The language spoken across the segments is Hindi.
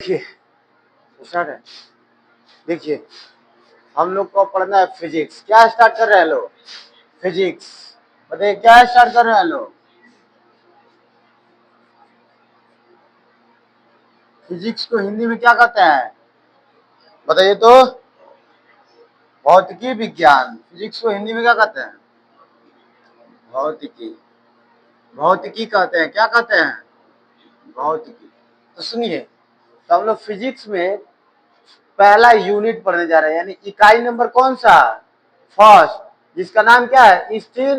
देखिए स्टार्ट है। देखिए हम लोग को पढ़ना है फिजिक्स। क्या स्टार्ट कर रहे हैं लोग? फिजिक्स। बताइए क्या स्टार्ट कर रहे हैं लोग? फिजिक्स को हिंदी में क्या कहते हैं? बताइए तो। भौतिकी विज्ञान। फिजिक्स को हिंदी में क्या कहते हैं? भौतिकी। भौतिकी कहते हैं। क्या कहते हैं? भौतिकी। तो सुनिए, तो हम लोग फिजिक्स में पहला यूनिट पढ़ने जा रहे हैं, यानी इकाई नंबर कौन सा? फर्स्ट, जिसका नाम क्या है? स्थिर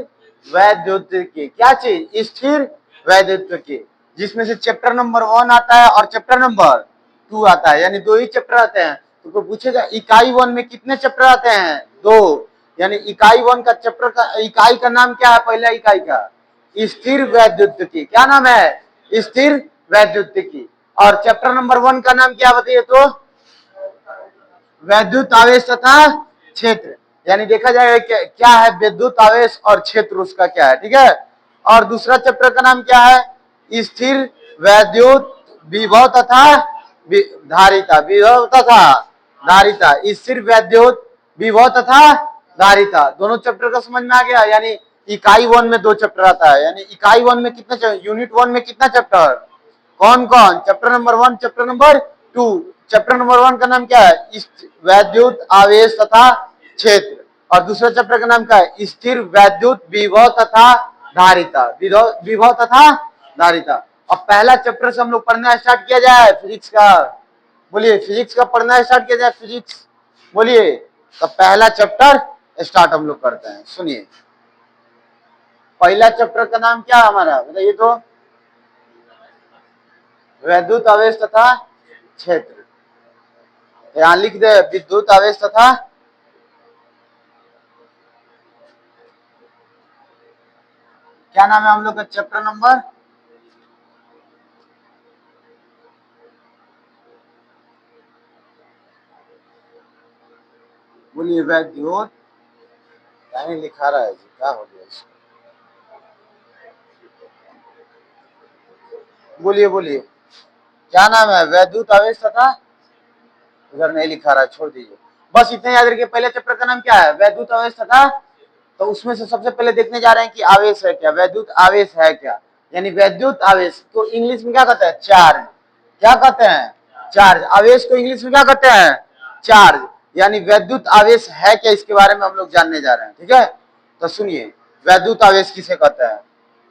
वैद्युतिकी। क्या चीज? स्थिर वैद्युतिकी, जिसमें से चैप्टर नंबर 1 आता है और चैप्टर नंबर 2 आता है, यानी दो ही चैप्टर आते हैं। तो कोई पूछेगा इकाई 1 में कितने चैप्टर आते हैं? 2। यानी इकाई 1 का चैप्टर का इकाई का नाम क्या है? पहला इकाई का स्थिर वैद्युतिकी। क्या नाम है? स्थिर वैद्युतिकी। और चैप्टर नंबर 1 का नाम क्या बताइए तो? वैद्युत आवेश तथा क्षेत्र। यानी देखा जाएगा क्या है विद्युत आवेश और क्षेत्र उसका क्या है। ठीक है। और दूसरा चैप्टर का नाम क्या है? स्थिर वैद्युत विभव तथा धारिता। विभव तथा धारिता। स्थिर वैद्युत विभव तथा धारिता। दोनों चैप्टर का समझ में आ गया। यानी इकाई 1 में 2 चैप्टर आता है। यानी इकाई 1 में कितना, यूनिट 1 में कितना चैप्टर? कौन कौन? Chapter number 1, chapter number 2। Chapter number 1 का नाम क्या है? वैद्युत आवेश तथा क्षेत्र। और दूसरा चैप्टर का नाम क्या है? स्थिर वैद्युत विभव तथा धारिता। विभव तथा धारिता। अब पहला चैप्टर से हम लोग पढ़ना स्टार्ट किया जाए फिजिक्स का। बोलिए फिजिक्स का पढ़ना स्टार्ट किया जाए। फिजिक्स बोलिए। तो पहला चैप्टर स्टार्ट हम लोग करते हैं। सुनिए, पहला चैप्टर का नाम क्या हमारा बताइए तो? वैद्युत आवेश तथा क्षेत्र। यहां लिख दे विद्युत आवेश तथा क्या नाम है हम लोग का चैप्टर नंबर? बोलिए वैद्युत। नहीं लिखा रहा है जी, क्या हो गया इसको? बोलिए बोलिए क्या नाम है? वैद्युत आवेश तथा, इधर नहीं लिखा रहा है, छोड़ दीजिए। बस इतने याद रखिए। पहले चैप्टर का नाम क्या है? वैद्युत आवेश तथा। तो उसमें से सबसे पहले देखने जा रहे हैं कि आवेश है क्या, वैद्युत आवेश है क्या। यानी वैद्युत आवेश को इंग्लिश में क्या कहते हैं? चार्ज। क्या कहते हैं? चार्ज। आवेश को इंग्लिश में क्या कहते हैं? चार्ज। यानी वैद्युत आवेश है क्या, इसके बारे में हम लोग जानने जा रहे हैं। ठीक है। तो सुनिए, वैद्युत आवेश किसे कहते हैं?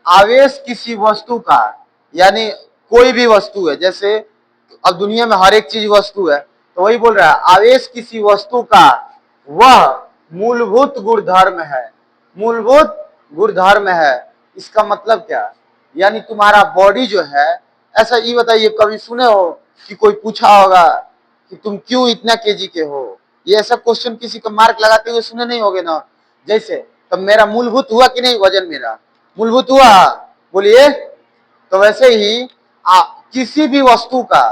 आवेश किसी वस्तु का, यानी कोई भी वस्तु है, जैसे अब दुनिया में हर एक चीज वस्तु है, तो वही बोल रहा है आवेश किसी वस्तु का वह मूलभूत गुणधर्म है। मूलभूत गुणधर्म है। इसका मतलब क्या? यानी तुम्हारा बॉडी जो है, ऐसा ये बताइए, कभी सुने हो कि कोई पूछा होगा कि तुम क्यों इतना केजी के हो? ये ऐसा क्वेश्चन किसी को मार्क लगाते हुए सुने नहीं होगे ना। जैसे तो मेरा मूलभूत हुआ कि नहीं? वजन मेरा मूलभूत हुआ? बोलिए। तो वैसे ही किसी भी वस्तु का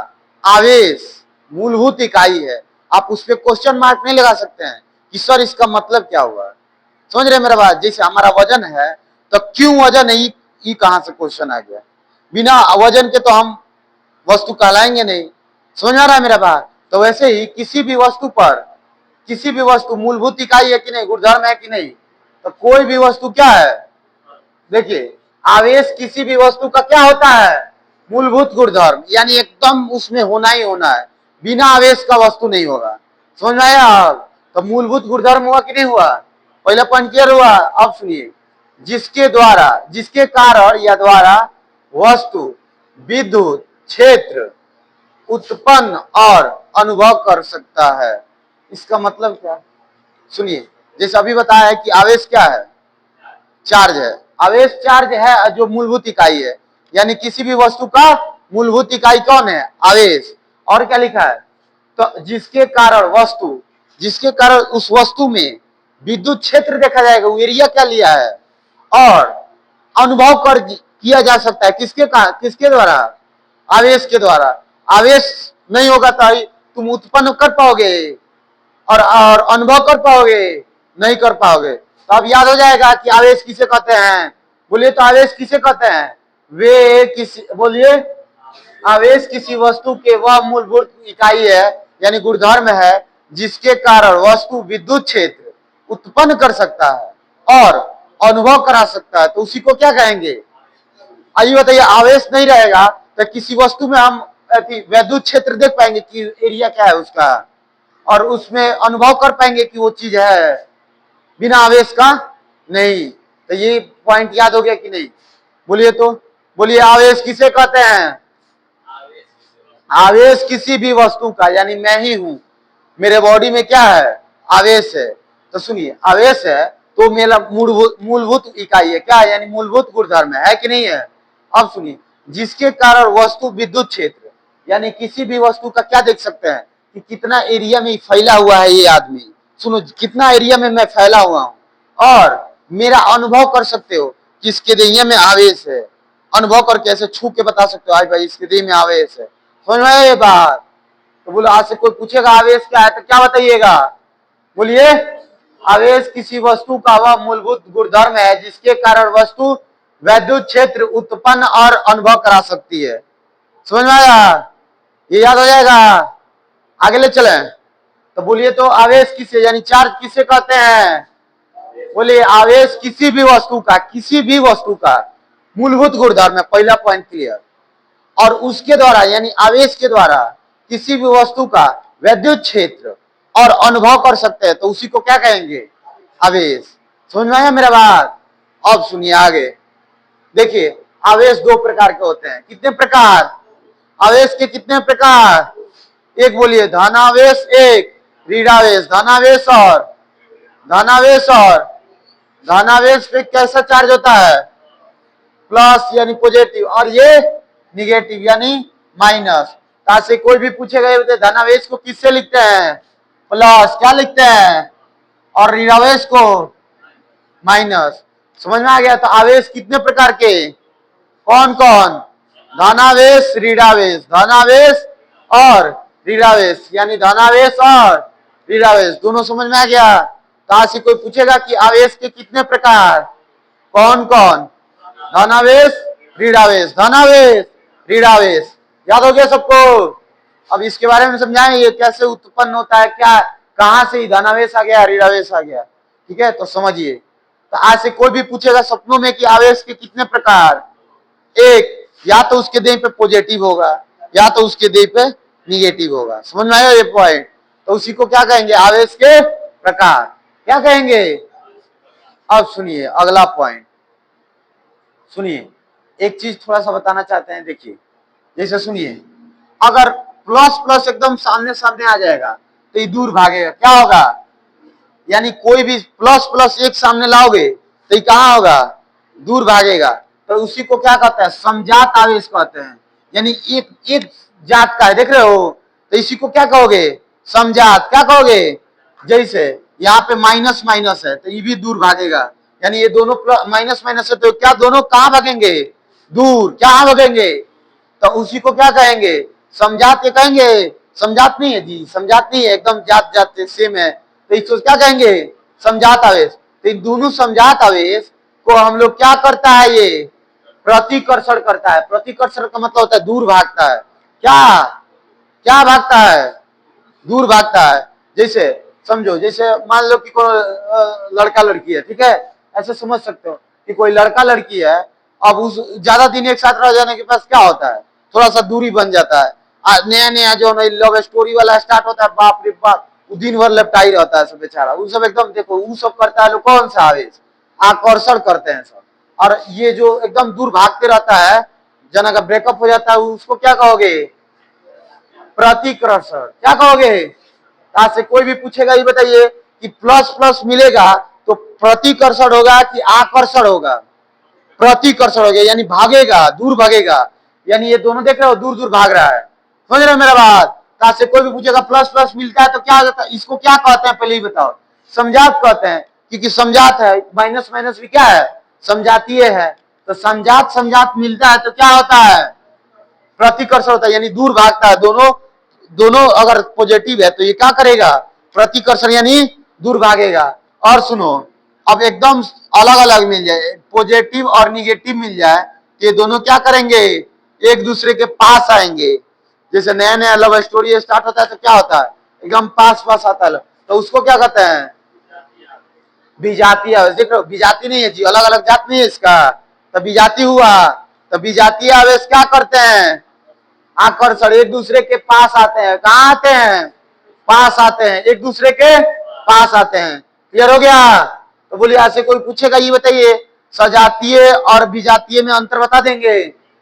आवेश मूलभूत इकाई है। आप उस पर क्वेश्चन मार्क नहीं लगा सकते हैं कि सर इसका मतलब क्या हुआ। समझ रहे मेरा बात? जैसे हमारा वजन है, तो क्यों वजन है, ये कहां से क्वेश्चन आ गया? बिना वजन के तो हम वस्तु कहलाएंगे नहीं। समझ आ रहा है मेरा बात? तो वैसे ही किसी भी वस्तु पर, किसी भी वस्तु मूलभूत इकाई है कि नहीं, गुणधर्म है कि नहीं? तो कोई भी वस्तु क्या है? देखिए, आवेश किसी भी वस्तु का क्या होता है? मूलभूत गुणधर्म। यानी एकदम उसमें होना ही होना है, बिना आवेश का वस्तु नहीं होगा। समझ में आया? तो मूलभूत गुणधर्म हुआ कि नहीं हुआ? पहला पॉइंट क्लियर हुआ। अब सुनिए, जिसके द्वारा, जिसके कारण या द्वारा वस्तु विद्युत क्षेत्र उत्पन्न और अनुभव कर सकता है। इसका मतलब क्या? सुनिए, जैसे अभी बताया है कि आवेश क्या है? चार्ज है। आवेश चार्ज है जो मूलभूत इकाई है। यानी किसी भी वस्तु का मूलभूत इकाई कौन है? आवेश। और क्या लिखा है? तो जिसके कारण वस्तु, जिसके कारण उस वस्तु में विद्युत क्षेत्र देखा जाएगा, वो एरिया क्या लिया है, और अनुभव कर किया जा सकता है। किसके द्वारा? आवेश के द्वारा। आवेश नहीं होगा तो तुम उत्पन्न कर पाओगे और अनुभव कर पाओगे? नहीं कर पाओगे। तो अब याद हो जाएगा कि आवेश किसे कहते हैं। बोलिए तो आवेश किसे कहते हैं? वे किसी, बोलिए आवेश किसी वस्तु के वह मूलभूत इकाई है यानी गुणधर्म है जिसके कारण वस्तु विद्युत क्षेत्र उत्पन्न कर सकता है और अनुभव करा सकता है, तो उसी को क्या कहेंगे? आइए बताइए, आवेश नहीं रहेगा तो किसी वस्तु में हम विद्युत क्षेत्र देख पाएंगे कि एरिया क्या है उसका, और उसमें अनुभव कर पाएंगे कि वो चीज है बिना आवेश का? नहीं। तो ये पॉइंट याद हो गया कि नहीं? बोलिए तो, बोलिए आवेश किसे कहते हैं? आवेश किसी भी वस्तु का, यानी मैं ही हूं, मेरे बॉडी में क्या है? आवेश है। तो सुनिए, आवेश है तो मेरा मूलभूत इकाई है, क्या है? यानी मूलभूत गुणधर्म है कि नहीं है? अब सुनिए, जिसके कारण वस्तु विद्युत क्षेत्र, यानी किसी भी वस्तु का क्या देख सकते हैं कि कितना एरिया में फैला हुआ है ये आदमी। सुनो, कितना एरिया में मैं फैला हुआ हूं, और मेरा अनुभव कर सकते हो कि इसके देह में आवेश है। अनुभव करके ऐसे छू के बता सकते हो आज भाई इसके देह में आवेश है। समझ में ये बात? तो बोलो, आज से कोई पूछेगा आवेश क्या है तो क्या बताइएगा? बोलिए, आवेश किसी वस्तु का वह मूलभूत गुणधर्म है जिसके कारण वस्तु विद्युत क्षेत्र उत्पन्न और अनुभव करा सकती है। समझ में आया? ये याद हो जाएगा। आगे ले चले। तो बोलिए तो, आवेश किसे यानी चार्ज किसे कहते हैं? बोलिए, आवेश किसी भी वस्तु का, किसी भी वस्तु का मूलभूत गुणधर्म है। पहला पॉइंट क्लियर। और उसके द्वारा यानी आवेश के द्वारा किसी भी वस्तु का विद्युत क्षेत्र और अनुभव कर सकते हैं, तो उसी को क्या कहेंगे? आवेश। समझ में आया मेरा बात? अब सुनिए आगे। देखिए, आवेश दो प्रकार के होते हैं। कितने प्रकार? आवेश के कितने प्रकार? एक बोलिए, धनावेश, एक ऋणावेश। धनावेश और धनावेश और धनावेश पे कैसा चार्ज होता है? प्लस यानी पॉजिटिव, और ये निगेटिव यानी माइनस। कहां से कोई भी पूछेगा ये धनावेश को किससे लिखते हैं? प्लस। क्या लिखते हैं? और ऋणावेश को माइनस। समझ में आ गया? तो आवेश कितने प्रकार के? कौन कौन? धनावेश, ऋणावेश। धनावेश और ऋणावेश, यानी धनावेश और ऋणावेश दोनों। समझ में आ गया? कहां से कोई पूछेगा कि आवेश के कितने प्रकार? कौन कौन? धनावेश, ऋणावेश। धनावेश, ऋणावेश। याद हो गया सबको? अब इसके बारे में समझाएंगे कैसे उत्पन्न होता है, क्या कहां से धनावेश आ गया, ऋणावेश आ गया। ठीक है, तो समझिए। तो आज से कोई भी पूछेगा सपनों में कि आवेश के कितने प्रकार? एक, या तो उसके देह पे पॉजिटिव होगा या तो उसके देह पे निगेटिव होगा। समझ में आया ये पॉइंट? तो उसी को क्या कहेंगे? आवेश के प्रकार। क्या कहेंगे? अब सुनिए अगला पॉइंट। सुनिए, एक चीज थोड़ा सा बताना चाहते हैं। देखिए, जैसे सुनिए, अगर प्लस प्लस एकदम सामने सामने आ जाएगा तो ये दूर भागेगा। क्या होगा? यानी कोई भी प्लस प्लस एक सामने लाओगे तो ये कहां होगा? दूर भागेगा। तो उसी को क्या कहते हैं? समजात आवेश कहते हैं। यानी एक एक जात का है, देख रहे हो? तो इसी को क्या कहोगे? समजात। क्या कहोगे? जैसे यहाँ पे माइनस माइनस है तो ये भी दूर भागेगा। यानी ये दोनों माइनस माइनस है तो क्या दोनों कहां भागेंगे? दूर। क्या भागेंगे? तो उसी को क्या कहेंगे? समजात के कहेंगे। समजात नहीं है जी, समजात नहीं है, एकदम जात जात सेम है। तो इसको क्या कहेंगे? समजात आवेश। तो इन दोनों समजात आवेश को हम लोग क्या करता है? ये प्रतिकर्षण करता है। प्रतिकर्षण का मतलब होता है दूर भागता है। क्या क्या भागता है? दूर भागता है। जैसे समझो, जैसे मान लो कि कोई लड़का लड़की है, ठीक है? ऐसे समझ सकते हो कि कोई लड़का लड़की है, अब उस ज्यादा दिन एक साथ रह जाने के पास क्या होता है? थोड़ा सा दूरी बन जाता है। नया नया जो लव स्टोरी वाला स्टार्ट होता है, बाप रे बाप, वो दिन भर लपटाई रहता है सब बेचारा। वो सब एकदम देखो, वो सब करता है लोग कौन सा आवेश? आकर्षण करते हैं सब। और ये जो एकदम दूर भागते रहता है, जना का ब्रेकअप हो जाता है, उसको क्या कहोगे? प्रतिकर्षण। क्या कहोगे? कहां से कोई भी पूछेगा ये बताइए कि प्लस प्लस मिलेगा तो प्रतिकर्षण होगा कि आकर्षण होगा? प्रतिकर्षण हो गया, यानी भागेगा, दूर भागेगा। यानी ये दोनों देख रहे हो, दूर दूर भाग रहा है। समझ रहे हो मेरा बात? कहां से कोई भी पूछेगा प्लस प्लस मिलता है तो क्या होता है? इसको क्या कहते हैं पहले ही बताओ? समजात कहते हैं, क्योंकि समजात है। माइनस माइनस भी क्या है? समजातीय है। तो समजात समजात मिलता है तो क्या होता है? प्रतिकर्षण होता है, यानी दूर भागता है। दोनों दोनों अगर पॉजिटिव है तो ये क्या करेगा? प्रतिकर्षण, यानी दूर भागेगा। और सुनो, अब एकदम अलग अलग मिल जाए, पॉजिटिव और निगेटिव मिल जाए, ये दोनों क्या करेंगे? एक दूसरे के पास आएंगे। जैसे नया नया लव स्टोरी स्टार्ट होता है तो क्या होता है, एकदम पास पास आता है, तो उसको क्या कहते हैं, विजातीय आवेश। देख लो विजाति नहीं है जी, अलग अलग जात नहीं है इसका, तो विजाति हुआ। तो विजातीय आवेश क्या करते हैं, आकर्षण, एक दूसरे के पास आते हैं। कहाँ आते हैं, पास आते हैं, एक दूसरे के पास आते हैं। क्लियर हो गया। तो बोलिए ऐसे कोई पूछेगा, ये बताइए सजातीय और विजातीय में अंतर बता देंगे।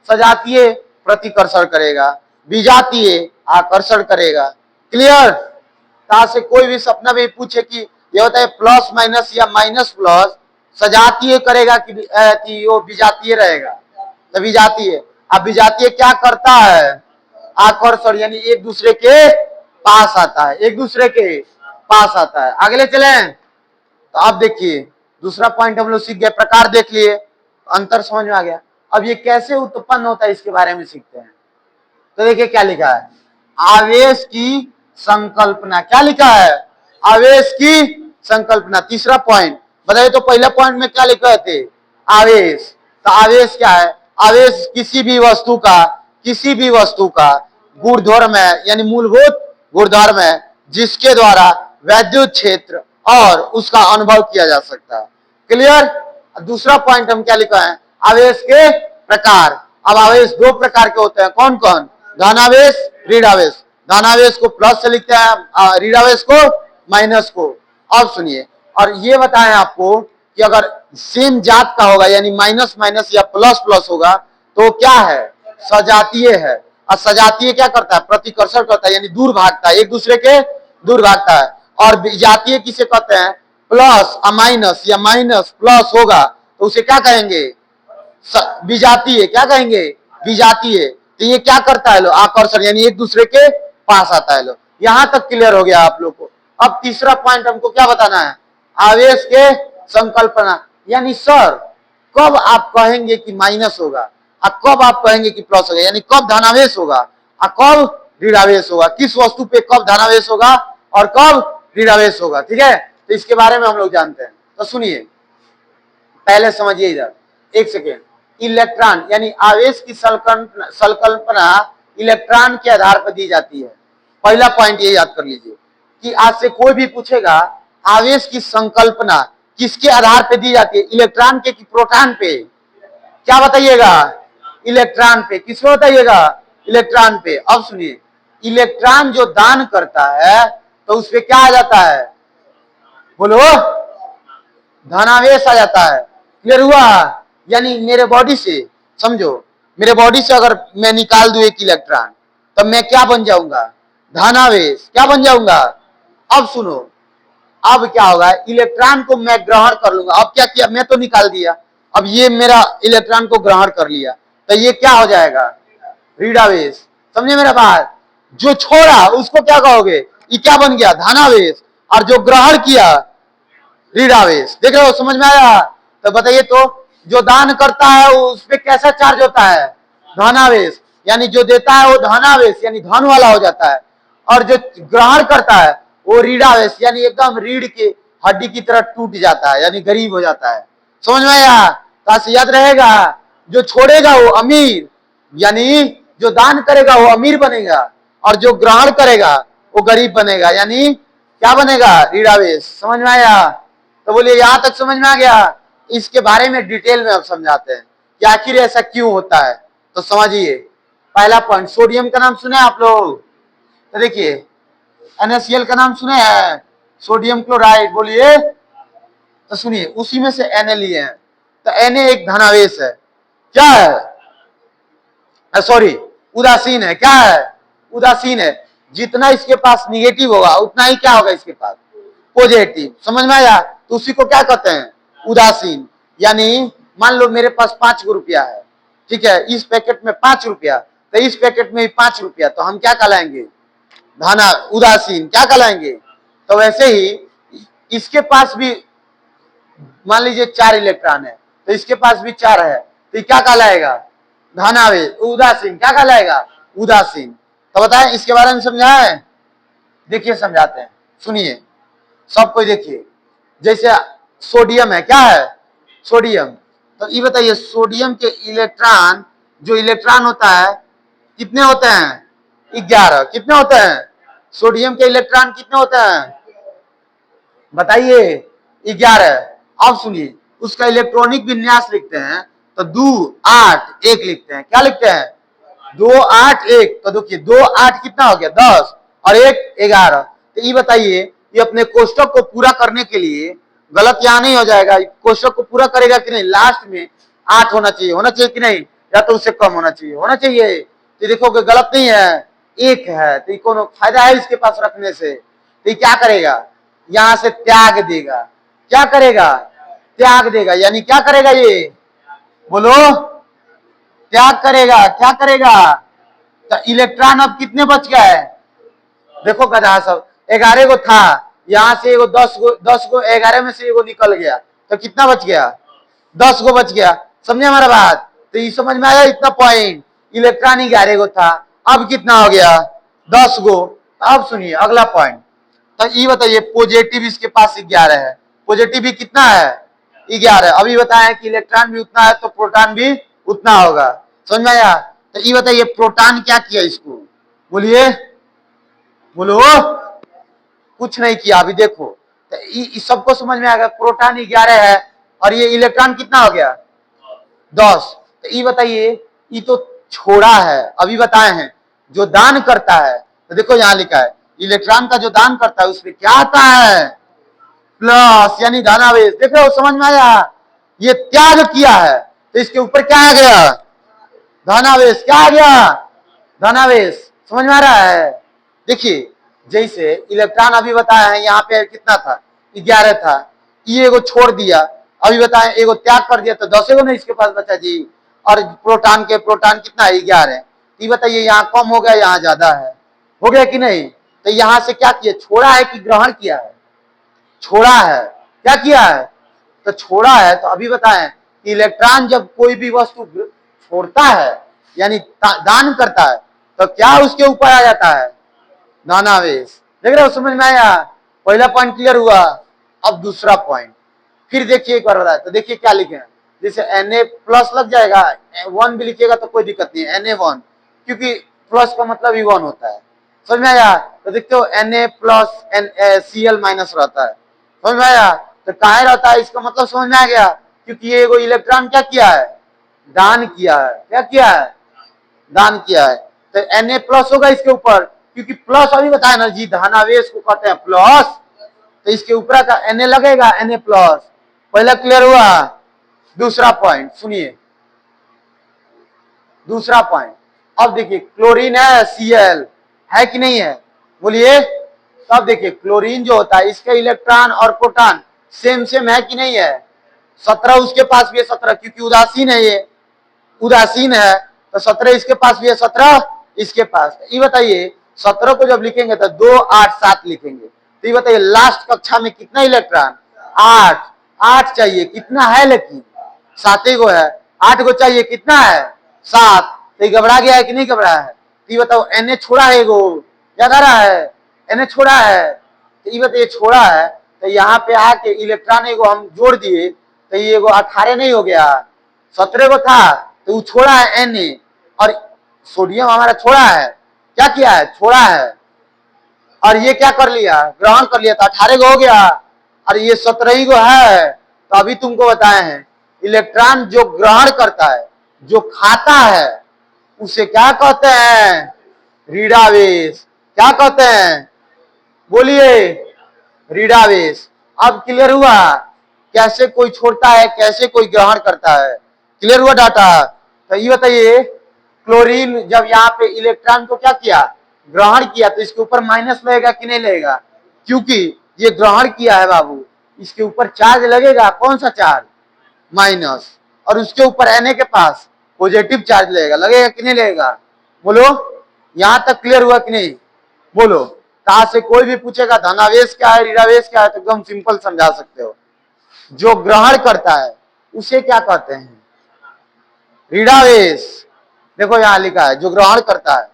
सजातीय प्रतिकर्षण करेगा, विजातीय आकर्षण करेगा। क्लियर। कहा से कोई भी सपना में पूछे कि ये होता है प्लस माइनस या माइनस प्लस, सजातीय करेगा कि वो विजातीय रहेगा, तो विजातीय। अब विजातीय क्या करता है, आकर्षण, यानी एक दूसरे के पास आता है, एक दूसरे के पास आता है। अगले चले। तो अब देखिए दूसरा पॉइंट हम लोग सीख गए, प्रकार देख लिए, अंतर समझ में आ गया। अब ये कैसे उत्पन्न होता है इसके बारे में सीखते हैं। तो देखिए क्या लिखा है, आवेश की संकल्पना। क्या लिखा है, आवेश की संकल्पना। तीसरा पॉइंट बताइए तो पहला पॉइंट में क्या लिखे थे, आवेश। तो आवेश क्या है, आवेश किसी भी वस्तु का गुणधर्म है, यानी मूलभूत गुणधर्म है, जिसके द्वारा वैद्युत क्षेत्र और उसका अनुभव किया जा सकता है। क्लियर। दूसरा पॉइंट हम क्या लिखा है, आवेश के प्रकार। अब आवेश दो प्रकार के होते हैं, कौन कौन, धनावेश, ऋणावेश। धनावेश को प्लस से लिखते हैं, ऋणावेश को माइनस को। अब सुनिए, और ये बताएं आपको कि अगर सेम जात का होगा, यानी माइनस माइनस या प्लस प्लस होगा, तो क्या है, सजातीय है। और सजातीय क्या करता है, प्रतिकर्षण करता है, यानी दूर भागता है, एक दूसरे के दूर भागता है। और विजातीय किसे कहते हैं, प्लस माइनस या माइनस प्लस होगा तो उसे क्या कहेंगे, विजातीय। क्या कहेंगे, विजातीय। तो ये क्या करता है लो, आकर्षण, यानी एक दूसरे के पास आता है लो। यहां तक क्लियर हो गया आप लोग को। अब तीसरा पॉइंट हमको क्या बताना है, आवेश के संकल्पना। यानी सर कब आप कहेंगे कि माइनस होगा और कब आप कहेंगे कि प्लस होगा, यानी कब धनावेश होगा और कब ऋणावेश होगा, किस वस्तु पे कब धनावेश होगा और कब ऋणावेश होगा। ठीक है, तो इसके बारे में हम लोग जानते हैं। तो सुनिए पहले समझिए इधर, एक सेकेंड। इलेक्ट्रॉन यानी आवेश की संकल्पना इलेक्ट्रॉन के आधार पर दी जाती है। पहला पॉइंट ये याद कर लीजिए कि आज से कोई भी पूछेगा आवेश की संकल्पना किसके आधार पर दी जाती है, इलेक्ट्रॉन के कि प्रोटॉन पे। क्या बताइएगा, इलेक्ट्रॉन पे। किसको बताइएगा, इलेक्ट्रॉन पे। अब सुनिए, इलेक्ट्रॉन जो दान करता है तो उस पर क्या आ जाता है, बोलो, धनावेश आ जाता है। क्लियर हुआ। यानी मेरे बॉडी से, समझो मेरे बॉडी से अगर मैं निकाल दूं एक इलेक्ट्रॉन, तब मैं क्या बन जाऊंगा, धनावेश। क्या बन जाऊंगा। अब सुनो, अब क्या होगा, इलेक्ट्रॉन को मैं ग्रहण कर लूंगा। अब क्या किया, मैं तो निकाल दिया, अब ये मेरा इलेक्ट्रॉन को ग्रहण कर लिया, तो ये क्या हो जाएगा, ऋणावेश। समझे मेरा बात। जो छोड़ा उसको क्या कहोगे, ये क्या बन गया, धनावेश। और जो ग्रहण किया, ऋणावेश। देख रहे हो, समझ में आया। तो बताइए तो जो दान करता है उस पे कैसा चार्ज होता है, धनावेश। यानी जो देता है वो धनावेश यानी धन वाला हो जाता है, और जो ग्रहण करता है वो ऋणावेश यानी एकदम रीढ़ की हड्डी की तरह टूट जाता है, यानी गरीब हो जाता है। समझ में आया। तो याद रहेगा, जो छोड़ेगा वो अमीर, यानी जो दान करेगा वो अमीर बनेगा, और जो ग्रहण करेगा वो गरीब बनेगा, यानी क्या बनेगा, ऋणावेश। समझ में आया। तो बोलिए यहां तक समझ में आ गया। इसके बारे में डिटेल में अब समझाते हैं कि आखिर ऐसा क्यों होता है। तो समझिए पहला पॉइंट, सोडियम का नाम सुने आप लोग, तो देखिए NaCl का नाम सुने हैं, सोडियम क्लोराइड। बोलिए। तो सुनिए उसी में से Na लिए हैं, तो Na एक धनावेश है। क्या है, सॉरी उदासीन है। क्या है, उदासीन है। जितना इसके पास निगेटिव होगा उतना ही क्या होगा इसके पास, पॉजिटिव। समझ में आया। तो उसी को क्या कहते हैं, उदासीन। यानी मान लो मेरे पास 5 रुपया है, ठीक है, इस पैकेट में 5 रुपया, तो इस पैकेट में भी 5 रुपया, तो हम क्या कहलाएंगे, धना उदासीन। क्या कहलाएंगे। तो वैसे ही इसके पास भी मान लीजिए 4 इलेक्ट्रॉन है, तो इसके पास भी 4 है, तो क्या कहलाएगा, धनावेश, उदासीन। क्या कहलाएगा, उदासीन। तो बताएं इसके बारे में समझाएं। देखिए समझाते हैं, सुनिए सब कोई देखिए। जैसे सोडियम है, क्या है, सोडियम। तो ये बताइए सोडियम के इलेक्ट्रॉन जो इलेक्ट्रॉन होता है कितने होते हैं? 11। कितने होते हैं? सोडियम के इलेक्ट्रॉन कितने होते हैं बताइए? 11। अब सुनिए, उसका इलेक्ट्रॉनिक विन्यास लिखते हैं तो 2 8 1 लिखते हैं। क्या लिखते हैं? 2 8 1। तो देखिए 2 8 कितना हो गया? 10 और 1 11। तो ये बताइए, ये अपने कोष्टक को पूरा करने के लिए गलत यहाँ नहीं हो जाएगा? कोष्टक को पूरा करेगा कि नहीं? लास्ट में 8 होना चाहिए कि नहीं? या तो उससे कम होना चाहिए। तो देखोगे गलत नहीं है, 1 है। तो कोनो फायदा है इसके पास रखने से? तो ये क्या करेगा? यहां से त्याग देगा। क्या करेगा? त्याग देगा। यानी क्या करेगा? ये बोलो, त्याग करेगा। क्या करेगा? तो इलेक्ट्रॉन अब कितने बच गए? देखो गधा सब, 11 गो था, यहां से एगो 10 गो 11 में से एगो निकल गया, तो कितना बच गया? 10 गो बच गया। समझे हमारा बात? तो ये समझ में आया इतना पॉइंट? इलेक्ट्रॉन 11 गो था, अब कितना हो गया? 10 गो। अब सुनिए अगला पॉइंट। तो ये बताइए, पॉजिटिव इसके पास 11 है, पॉजिटिव भी कितना है? 11। अभी बताएं कि इलेक्ट्रॉन भी उतना है तो प्रोटॉन भी उतना होगा। समझ में आया? तो ये बताइए, प्रोटॉन क्या किया इसको? बोलिए, बोलो। कुछ नहीं किया। अभी देखो तो सबको समझ में आ गया, प्रोटॉन 11 है और ये इलेक्ट्रॉन कितना हो गया? 10। तो ये बताइए, ये तो छोड़ा है, अभी बताए हैं जो दान करता है। तो देखो यहां लिखा है, इलेक्ट्रॉन का जो दान करता है उसमें क्या आता है? प्लस, यानी धनावेश। देख रहे हो? समझ में आया? ये त्याग किया है तो इसके ऊपर क्या आ गया? धनावेश। क्या आ गया? धनावेश। समझ में आ रहा है? देखिए, जैसे इलेक्ट्रॉन अभी बताया है, यहाँ पे कितना था? 11 था, ये एगो छोड़ दिया, अभी बताए एगो त्याग कर दिया, तो 10 एगो नहीं इसके पास बचा जी। और प्रोटॉन कितना है? 11। ये बताइए, यहाँ कम हो गया, यहाँ ज्यादा है, हो गया कि नहीं? तो यहाँ से क्या किया? छोड़ा है कि ग्रहण किया है? छोड़ा है। क्या किया है? तो छोड़ा है। तो अभी बताएं कि इलेक्ट्रॉन जब कोई भी वस्तु छोड़ता है यानी दान करता है तो क्या उसके ऊपर आ जाता है? धनावेश। देख रहे हो? समझ में आया? पहला पॉइंट क्लियर हुआ। अब दूसरा पॉइंट फिर देखिए एक बार बताया। तो देखिए क्या लिखे हैं, जैसे Na प्लस लग जाएगा, 1 भी लिखिएगा तो कोई दिक्कत नहीं है, Na1, क्योंकि प्लस का मतलब ही 1 होता है। समझ में आया? तो देखते हो Na प्लस Cl माइनस रहता है। समझ में आया? तो काहे रहता है इसका मतलब समझ में आ गया? क्योंकि ये एगो इलेक्ट्रॉन क्या किया है? दान किया है। क्या किया है? दान किया है। तो Na प्लस होगा इसके ऊपर, क्योंकि प्लस अभी बताया ना जी, धनावेश को कहते हैं प्लस, तो इसके ऊपर का Na लगेगा, Na प्लस। पहला क्लियर हुआ। दूसरा पॉइंट सुनिए, दूसरा पॉइंट। अब देखिए, क्लोरीन है, Cl है कि नहीं है? बोलिए। तब देखिए, क्लोरीन जो होता है इसके इलेक्ट्रॉन और प्रोटॉन सेम सेम है कि नहीं है? 17 उसके पास भी है, 17, क्योंकि उदासीन है, ये उदासीन है, तो 17 इसके पास भी है, 17 इसके पास। ये बताइए, 17 को जब लिखेंगे तो 2 8 7 लिखेंगे। तो ये बताइए, लास्ट कक्षा में कितना इलेक्ट्रॉन? 8। 8 चाहिए, कितना है? लेकिन 7 गो है, 8 गो चाहिए, कितना है? 7। तो ये घबरा गया है कि नहीं घबरा है? तो ये बताओ, Na छोड़ा है एगो, याद आ रहा है? Na छोड़ा है, तो ये बताइए छोड़ा है, तो यहाँ पे आके इलेक्ट्रॉन एगो हम जोड़ दिए, तो ये एगो 18 नहीं हो गया? 17 को था तो वो छोड़ा है Na, और सोडियम हमारा छोड़ा है। क्या किया है? छोड़ा है। और ये क्या कर लिया? ग्रहण कर लिया, तो 18 गो हो गया, और ये 17 ही गो है। तो अभी तुमको बताए हैं, इलेक्ट्रॉन जो ग्रहण करता है, जो खाता है, उसे क्या कहते हैं? ऋणावेश। क्या कहते हैं? बोलिए, ऋणावेश। अब क्लियर हुआ कैसे कोई छोड़ता है, कैसे कोई ग्रहण करता है? क्लियर हुआ डाटा? तो ये बताइए, क्लोरीन जब यहाँ पे इलेक्ट्रॉन को क्या किया? ग्रहण किया, तो इसके ऊपर माइनस लगेगा कि नहीं लगेगा? क्योंकि ये ग्रहण किया है बाबू, इसके ऊपर चार्ज लगेगा। कौन सा चार्ज? माइनस। और उसके ऊपर Na के पास पॉजिटिव चार्ज लगेगा कि नहीं लगेगा? बोलो, यहां तक क्लियर हुआ कि नहीं? बोलो। कहा से कोई भी पूछेगा धनावेश क्या है, ऋणावेश क्या है, तो एकदम सिंपल समझा सकते हो। जो ग्रहण करता है उसे क्या कहते हैं? ऋणावेश। देखो यहां लिखा है, जो ग्रहण करता है।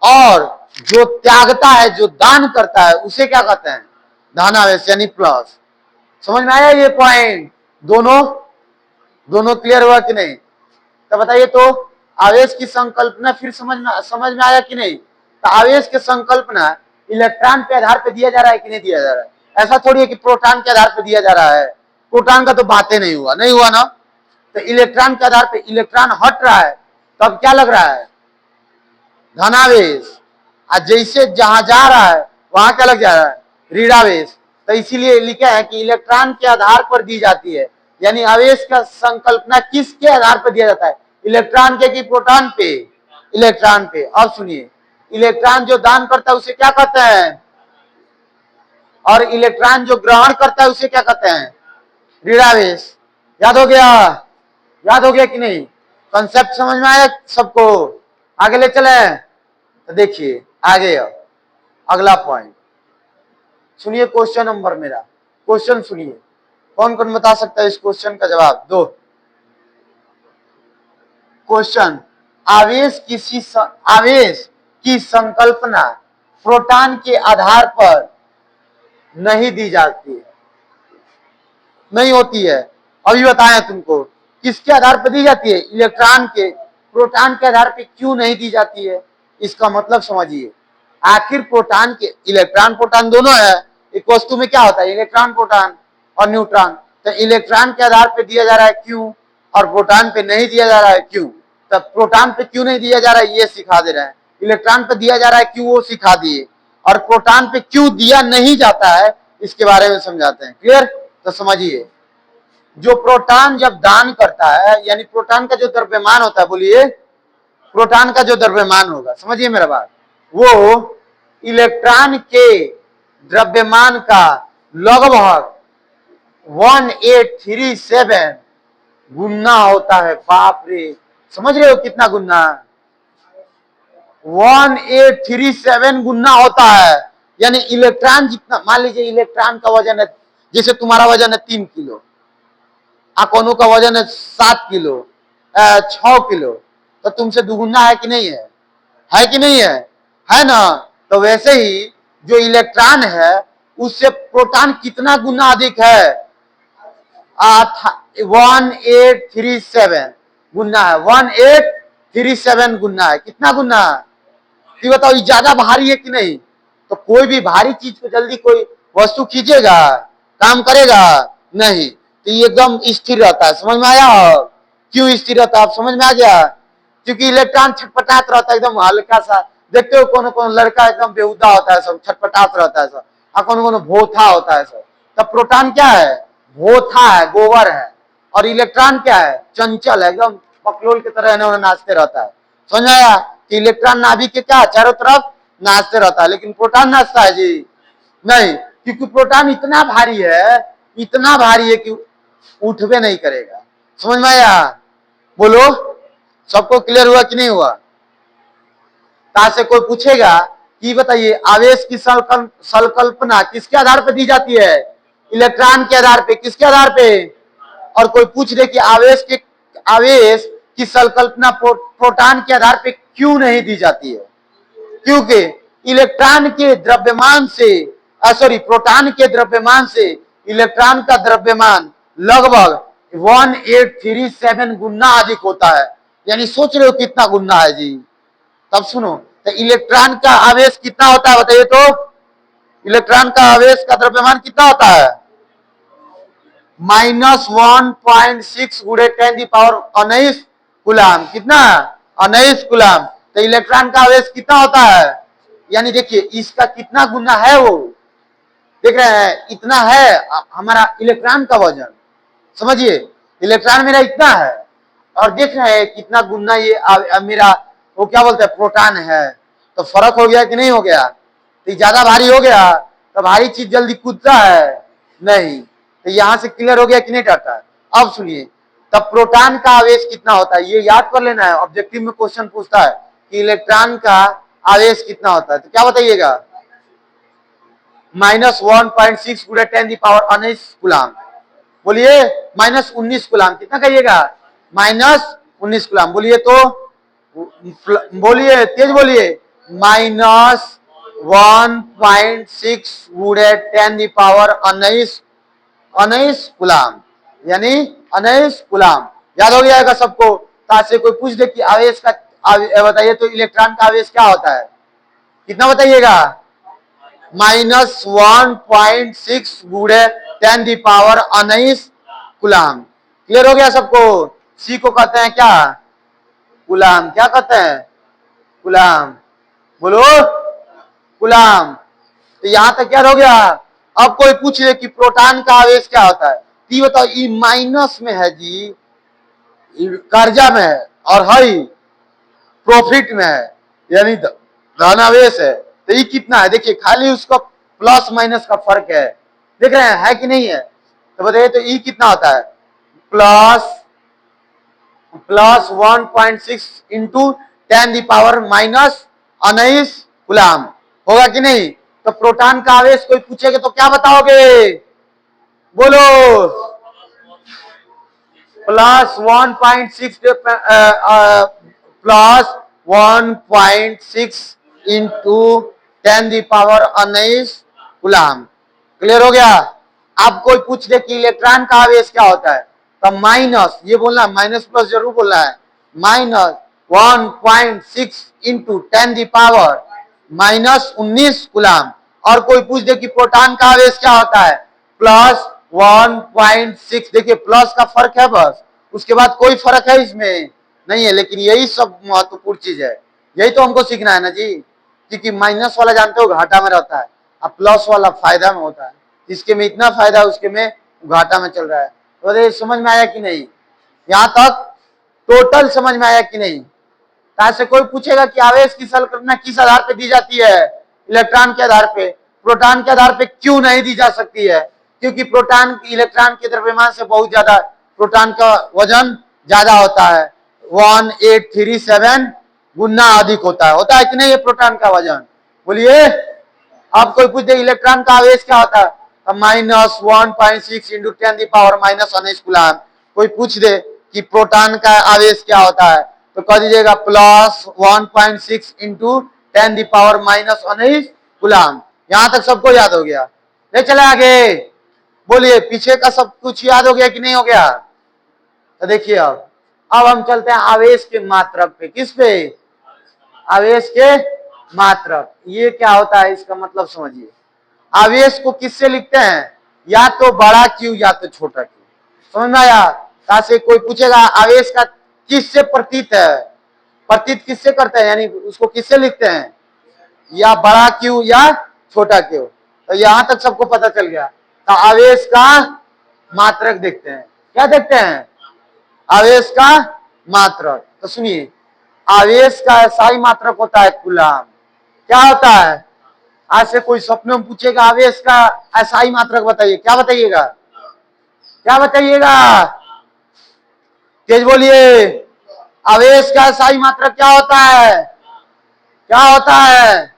और जो त्यागता है, जो दान करता है, उसे क्या कहते हैं? धनावेश, यानी प्लस। समझ में आया ये पॉइंट? दोनों दोनों क्लियर हुआ कि नहीं? तो बताइए तो आवेश की संकल्पना फिर समझ में आया कि नहीं? तो आवेश की संकल्पना इलेक्ट्रॉन के आधार पर दिया जा रहा है कि नहीं दिया जा रहा है? ऐसा थोड़ी है कि प्रोटॉन के आधार पर दिया जा रहा है। प्रोटॉन का तो बातें नहीं हुआ ना। तो इलेक्ट्रॉन के आधार पर इलेक्ट्रॉन हट रहा है, तब क्या लग रहा है? धनावेश। और जैसे जहां जा रहा है वहां क्या लग जा रहा है? ऋणावेश। तो इसीलिए लिखा है कि इलेक्ट्रॉन के आधार पर दी जाती है, यानी आवेश का संकल्पना किसके आधार पर दिया जाता है? इलेक्ट्रॉन के कि प्रोटॉन पे? इलेक्ट्रॉन पे। अब सुनिए, इलेक्ट्रॉन जो दान करता है उसे क्या कहते हैं? और इलेक्ट्रॉन जो ग्रहण करता है उसे क्या कहते हैं? ऋणावेश। याद हो गया? याद हो गया कि नहीं? कंसेप्ट समझ में आया सबको? आगे ले चले। तो देखिए आगे अगला पॉइंट सुनिए। क्वेश्चन नंबर मेरा, क्वेश्चन सुनिए। कौन कौन बता सकता है इस क्वेश्चन का जवाब? दो क्वेश्चन। आवेश की संकल्पना प्रोटॉन के आधार पर नहीं दी जाती है, नहीं होती है। अभी बताएं तुमको किसके आधार पर दी जाती है? इलेक्ट्रॉन के। प्रोटॉन के आधार पर क्यों नहीं दी जाती है? इसका मतलब समझिए। आखिर प्रोटॉन के, इलेक्ट्रॉन प्रोटॉन दोनों है। एक वस्तु में क्या होता है? इलेक्ट्रॉन प्रोटॉन और न्यूट्रॉन। तो इलेक्ट्रॉन के आधार पर दिया जा रहा है क्यों, और प्रोटॉन पे नहीं दिया जा रहा है क्यों? तब प्रोटॉन पे क्यों नहीं दिया जा रहा है ये सिखा दे रहे हैं। इलेक्ट्रॉन पे दिया जा रहा है क्यों वो सिखा दिए, और प्रोटॉन पे क्यों दिया नहीं जाता है इसके बारे में समझाते हैं। क्लियर? तो समझिए, जो प्रोटॉन जब दान करता है, यानी प्रोटॉन का जो द्रव्यमान होता है, बोलिए प्रोटॉन का जो द्रव्यमान होगा, समझिए मेरा बात, वो इलेक्ट्रॉन के द्रव्यमान का लगभग 1837 गुना होता है। बाप रे, समझ रहे हो कितना गुना? 1837 गुना होता है। यानी इलेक्ट्रॉन जितना, मान लीजिए इलेक्ट्रॉन का वजन है, जैसे तुम्हारा वजन है 3 किलो, अकोनों का वजन है 7 किलो, 6 किलो, तो तुमसे दुगुना है कि नहीं है? है कि नहीं है? है ना? तो वैसे ही जो इलेक्ट्रॉन है उससे प्रोटॉन कितना गुना अधिक है? 1837 गुना है। 1837 गुना है। कितना गुना? ये बताओ, ये ज्यादा भारी है कि नहीं? तो कोई भी भारी चीज को जल्दी कोई वस्तु खींचेगा, काम करेगा नहीं। तो ये एकदम स्थिर रहता है। समझ में आया? क्यों स्थिर रहता है? आप समझ में आ गया? क्योंकि इलेक्ट्रॉन छटपटात रहता है एकदम हल्का सा। देखते हो कौन कौन लड़का एकदम बेहुदा होता है, सब छटपटात रहता है सब, और कौन कौन भोथा होता है सब। तब प्रोटॉन क्या है? भोथा है, गोबर है। और इलेक्ट्रॉन क्या है? चंचल है, एकदम पकलोल की तरह इन्होंने नाचते रहता है। समझ में आया? कि इलेक्ट्रॉन नाभिक के क्या चारों तरफ नाचते रहता है, लेकिन प्रोटॉन नाचता है जी नहीं, क्योंकि प्रोटॉन इतना भारी है, इतना भारी है कि उठबे नहीं करेगा। समझ में आया? बोलो, सबको क्लियर हुआ कि नहीं हुआ? ताकि से कोई पूछेगा कि बताइए आवेश की संकल्पना किसके आधार पर दी जाती है? इलेक्ट्रॉन के आधार पे। किसके आधार पे? और कोई पूछ दे कि आवेश की संकल्पना प्रोटॉन के आधार पे क्यों नहीं दी जाती है? क्योंकि इलेक्ट्रॉन के द्रव्यमान से, प्रोटॉन के द्रव्यमान से इलेक्ट्रॉन का द्रव्यमान लगभग 1837 गुना अधिक होता है। यानी सोच रहे हो कितना गुना है जी? तब सुनो, तो इलेक्ट्रॉन का आवेश कितना होता है बताइए तो? इलेक्ट्रॉन का आवेश का द्रव्यमान कितना होता है? -1.6 गुणे 10⁻19 कूलाम। कितना? 19 कूलाम। तो इलेक्ट्रॉन का आवेश कितना होता है? यानी देखिए इसका कितना गुना है, वो देख रहे हैं, इतना है हमारा इलेक्ट्रॉन का वजन। समझिए, इलेक्ट्रॉन मेरा इतना है, और देख रहे हैं कितना गुना ये मेरा वो क्या बोलते हैं प्रोटॉन है। तो फर्क हो गया कि नहीं हो गया? तो ज्यादा भारी हो गया तो भारी चीज जल्दी कूदता है नहीं। तो यहां से क्लियर हो गया कि नहीं डाटा? अब सुनिए, तब प्रोटॉन का आवेश कितना होता है ये याद कर लेना है। ऑब्जेक्टिव में क्वेश्चन पूछता है कि इलेक्ट्रॉन का आवेश कितना होता है, तो क्या बताइएगा? -1.6 गुणे 10⁻19 कूलाम। बोलिए -19 कूलाम। कितना कहिएगा? -19 कूलाम। बोलिए तो, बोलिए तेज बोलिए। -1.6 गुणे 10⁻19 कूलाम, यानी 19 कूलाम। याद हो गया सबको? आपसे कोई पूछ दे कि आवेश का बताइए तो इलेक्ट्रॉन का आवेश क्या होता है, कितना बताइएगा? -1.6 गुणे 10⁻19 कूलाम। क्लियर हो गया सबको? सी को कहते हैं क्या? कूलाम। क्या कहते हैं? कूलाम। बोलो, कूलाम। तो यहां तक क्या हो गया? अब कोई पूछ ले कि प्रोटॉन का आवेश क्या होता है, तो ये बताओ, ई माइनस में है जी, कर्जा में है, और हाई प्रॉफिट में है, यानी धनावेश है। तो ये कितना है? देखिए खाली उसका प्लस माइनस का फर्क है, देख रहे हैं है कि नहीं है? तो बताइए तो ई कितना होता है? प्लस 1.6 इंटू 10⁻19 कूलाम, होगा कि नहीं? तो प्रोटॉन का आवेश कोई पूछेगा तो क्या बताओगे? बोलो, +1.6 इंटू 10⁻19 कूलाम। क्लियर हो गया? अब कोई पूछ दे कि इलेक्ट्रॉन का आवेश क्या होता है, तो माइनस, ये बोलना माइनस प्लस जरूर बोलना है, -1.6 इंटू 10⁻19 कूलाम। और कोई पूछ दे कि प्रोटॉन का आवेश क्या होता है, +1.6, देखिए प्लस का फर्क है बस, उसके बाद कोई फर्क है इसमें नहीं है। लेकिन यही सब महत्वपूर्ण चीज है, यही तो हमको सीखना है ना जी, क्योंकि माइनस वाला जानते हो घाटा में रहता है, अब प्लस वाला फायदा में होता है। इसके में इतना फायदा, उसके में घाटा में चल रहा है। तो ये समझ में आया कि नहीं? यहां तक टोटल समझ में आया कि नहीं? से कोई पूछेगा कि आवेश की संकल्पना किस आधार पर दी जाती है? इलेक्ट्रॉन के आधार पे। प्रोटॉन के आधार पे क्यों नहीं दी जा सकती है? क्योंकि प्रोटॉन इलेक्ट्रॉन के द्रव्यमान से बहुत ज्यादा, प्रोटॉन का वजन ज्यादा होता है, 1837 गुना अधिक होता है कि नहीं? ये प्रोटॉन का वजन, बोलिए। अब कोई पूछ दे इलेक्ट्रॉन का आवेश क्या होता है, -1.6 इंटू 10⁻19 कूलाम। कोई पूछ दे कि प्रोटॉन का आवेश क्या होता है, तो कह दीजिएगा +1.6 इंटू 10⁻19 कूलाम। यहां तक सबको याद हो गया? ले चले आगे, बोलिए पीछे का सब कुछ याद हो गया कि नहीं हो गया? तो देखिए अब हम चलते हैं आवेश के मात्रक पे। किस पे? आवेश के मात्रक। ये क्या होता है, इसका मतलब समझिए। आवेश को किससे लिखते हैं? या तो बड़ा क्यू या तो छोटा क्यू। समझ में आया? से कोई पूछेगा आवेश का किससे प्रतीत है, प्रतीत किससे करते हैं, यानी उसको किससे लिखते हैं, या बड़ा क्यू या छोटा क्यू। तो यहां तक सबको पता चल गया। तो आवेश का मात्रक देखते हैं। क्या देखते हैं? आवेश का मात्रक। तो सुनिए, आवेश का SI मात्रक होता है कूलाम। क्या होता है? आज से कोई सपने में पूछेगा आवेश का SI मात्रक बताइए, क्या बताइएगा? क्या बताइएगा? तेज बोलिए। आवेश का SI मात्रक क्या होता है? क्या होता है?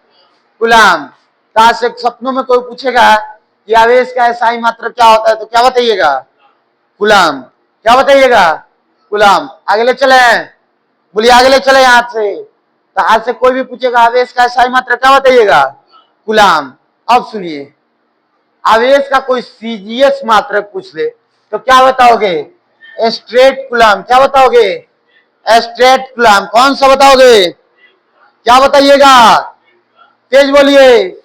कूलाम। आज से सपनों में कोई पूछेगा कि आवेश का SI मात्रक क्या होता है, तो क्या बताइएगा? कूलाम। क्या बताइएगा? कूलाम। आगे चले, बोलिए आगे चले यहां से। तो आज से कोई भी पूछेगा आवेश का SI मात्रक क्या बताइएगा? कूलाम। अब सुनिए, आवेश का कोई CGS मात्रक पूछ ले तो क्या बताओगे? Straight coulomb. क्या बताओगे? Straight coulomb. कौन सा बताओगे? क्या बताइएगा? तेज बोलिए।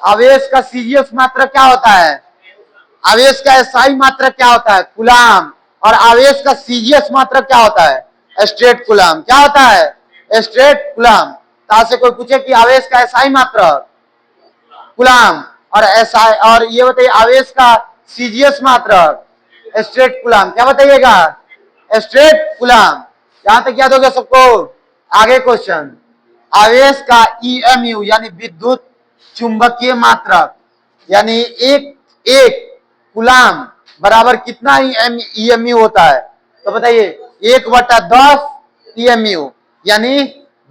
आवेश का CGS मात्रक क्या होता है? आवेश का SI मात्रक क्या होता है? कूलाम। और आवेश का CGS मात्रक क्या होता है? Straight coulomb. क्या होता है? Straight coulomb. ताकि से कोई पूछे कि आवेश का SI मात्रक कूलाम, और SI, और ये बताइए आवेश का CGS मात्रक स्ट्रेट कूलाम। क्या बताइएगा? Straight coulomb. यहां तक याद हो गया सबको? आगे क्वेश्चन, आवेश का EMU यानी विद्युत चुंबकीय मात्रक, यानी एक कूलाम बराबर कितना EMU होता है? तो बताइए 1/10 EMU, यानी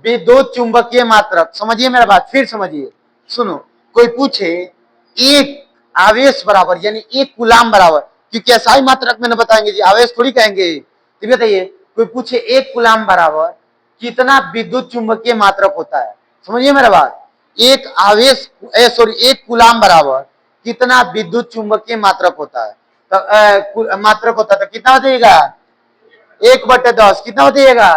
विद्युत चुंबकीय मात्रक। समझिए मेरा बात, फिर समझिए, सुनो। कोई पूछे एक आवेश बराबर, यानी एक कूलाम बराबर, क्योंकि SI मात्रक में न बताएंगे जी, आवेश थोड़ी कहेंगे। तो बताइए कोई पूछे एक कूलाम बराबर कितना विद्युत चुंबकीय मात्रक होता है? समझिए मेरा बात, एक आवेश एक कूलाम बराबर कितना विद्युत चुंबकीय मात्रक होता है? तो मात्रक होता है, तो कितना बताइएगा? 1/10 कितना हो जाएगा?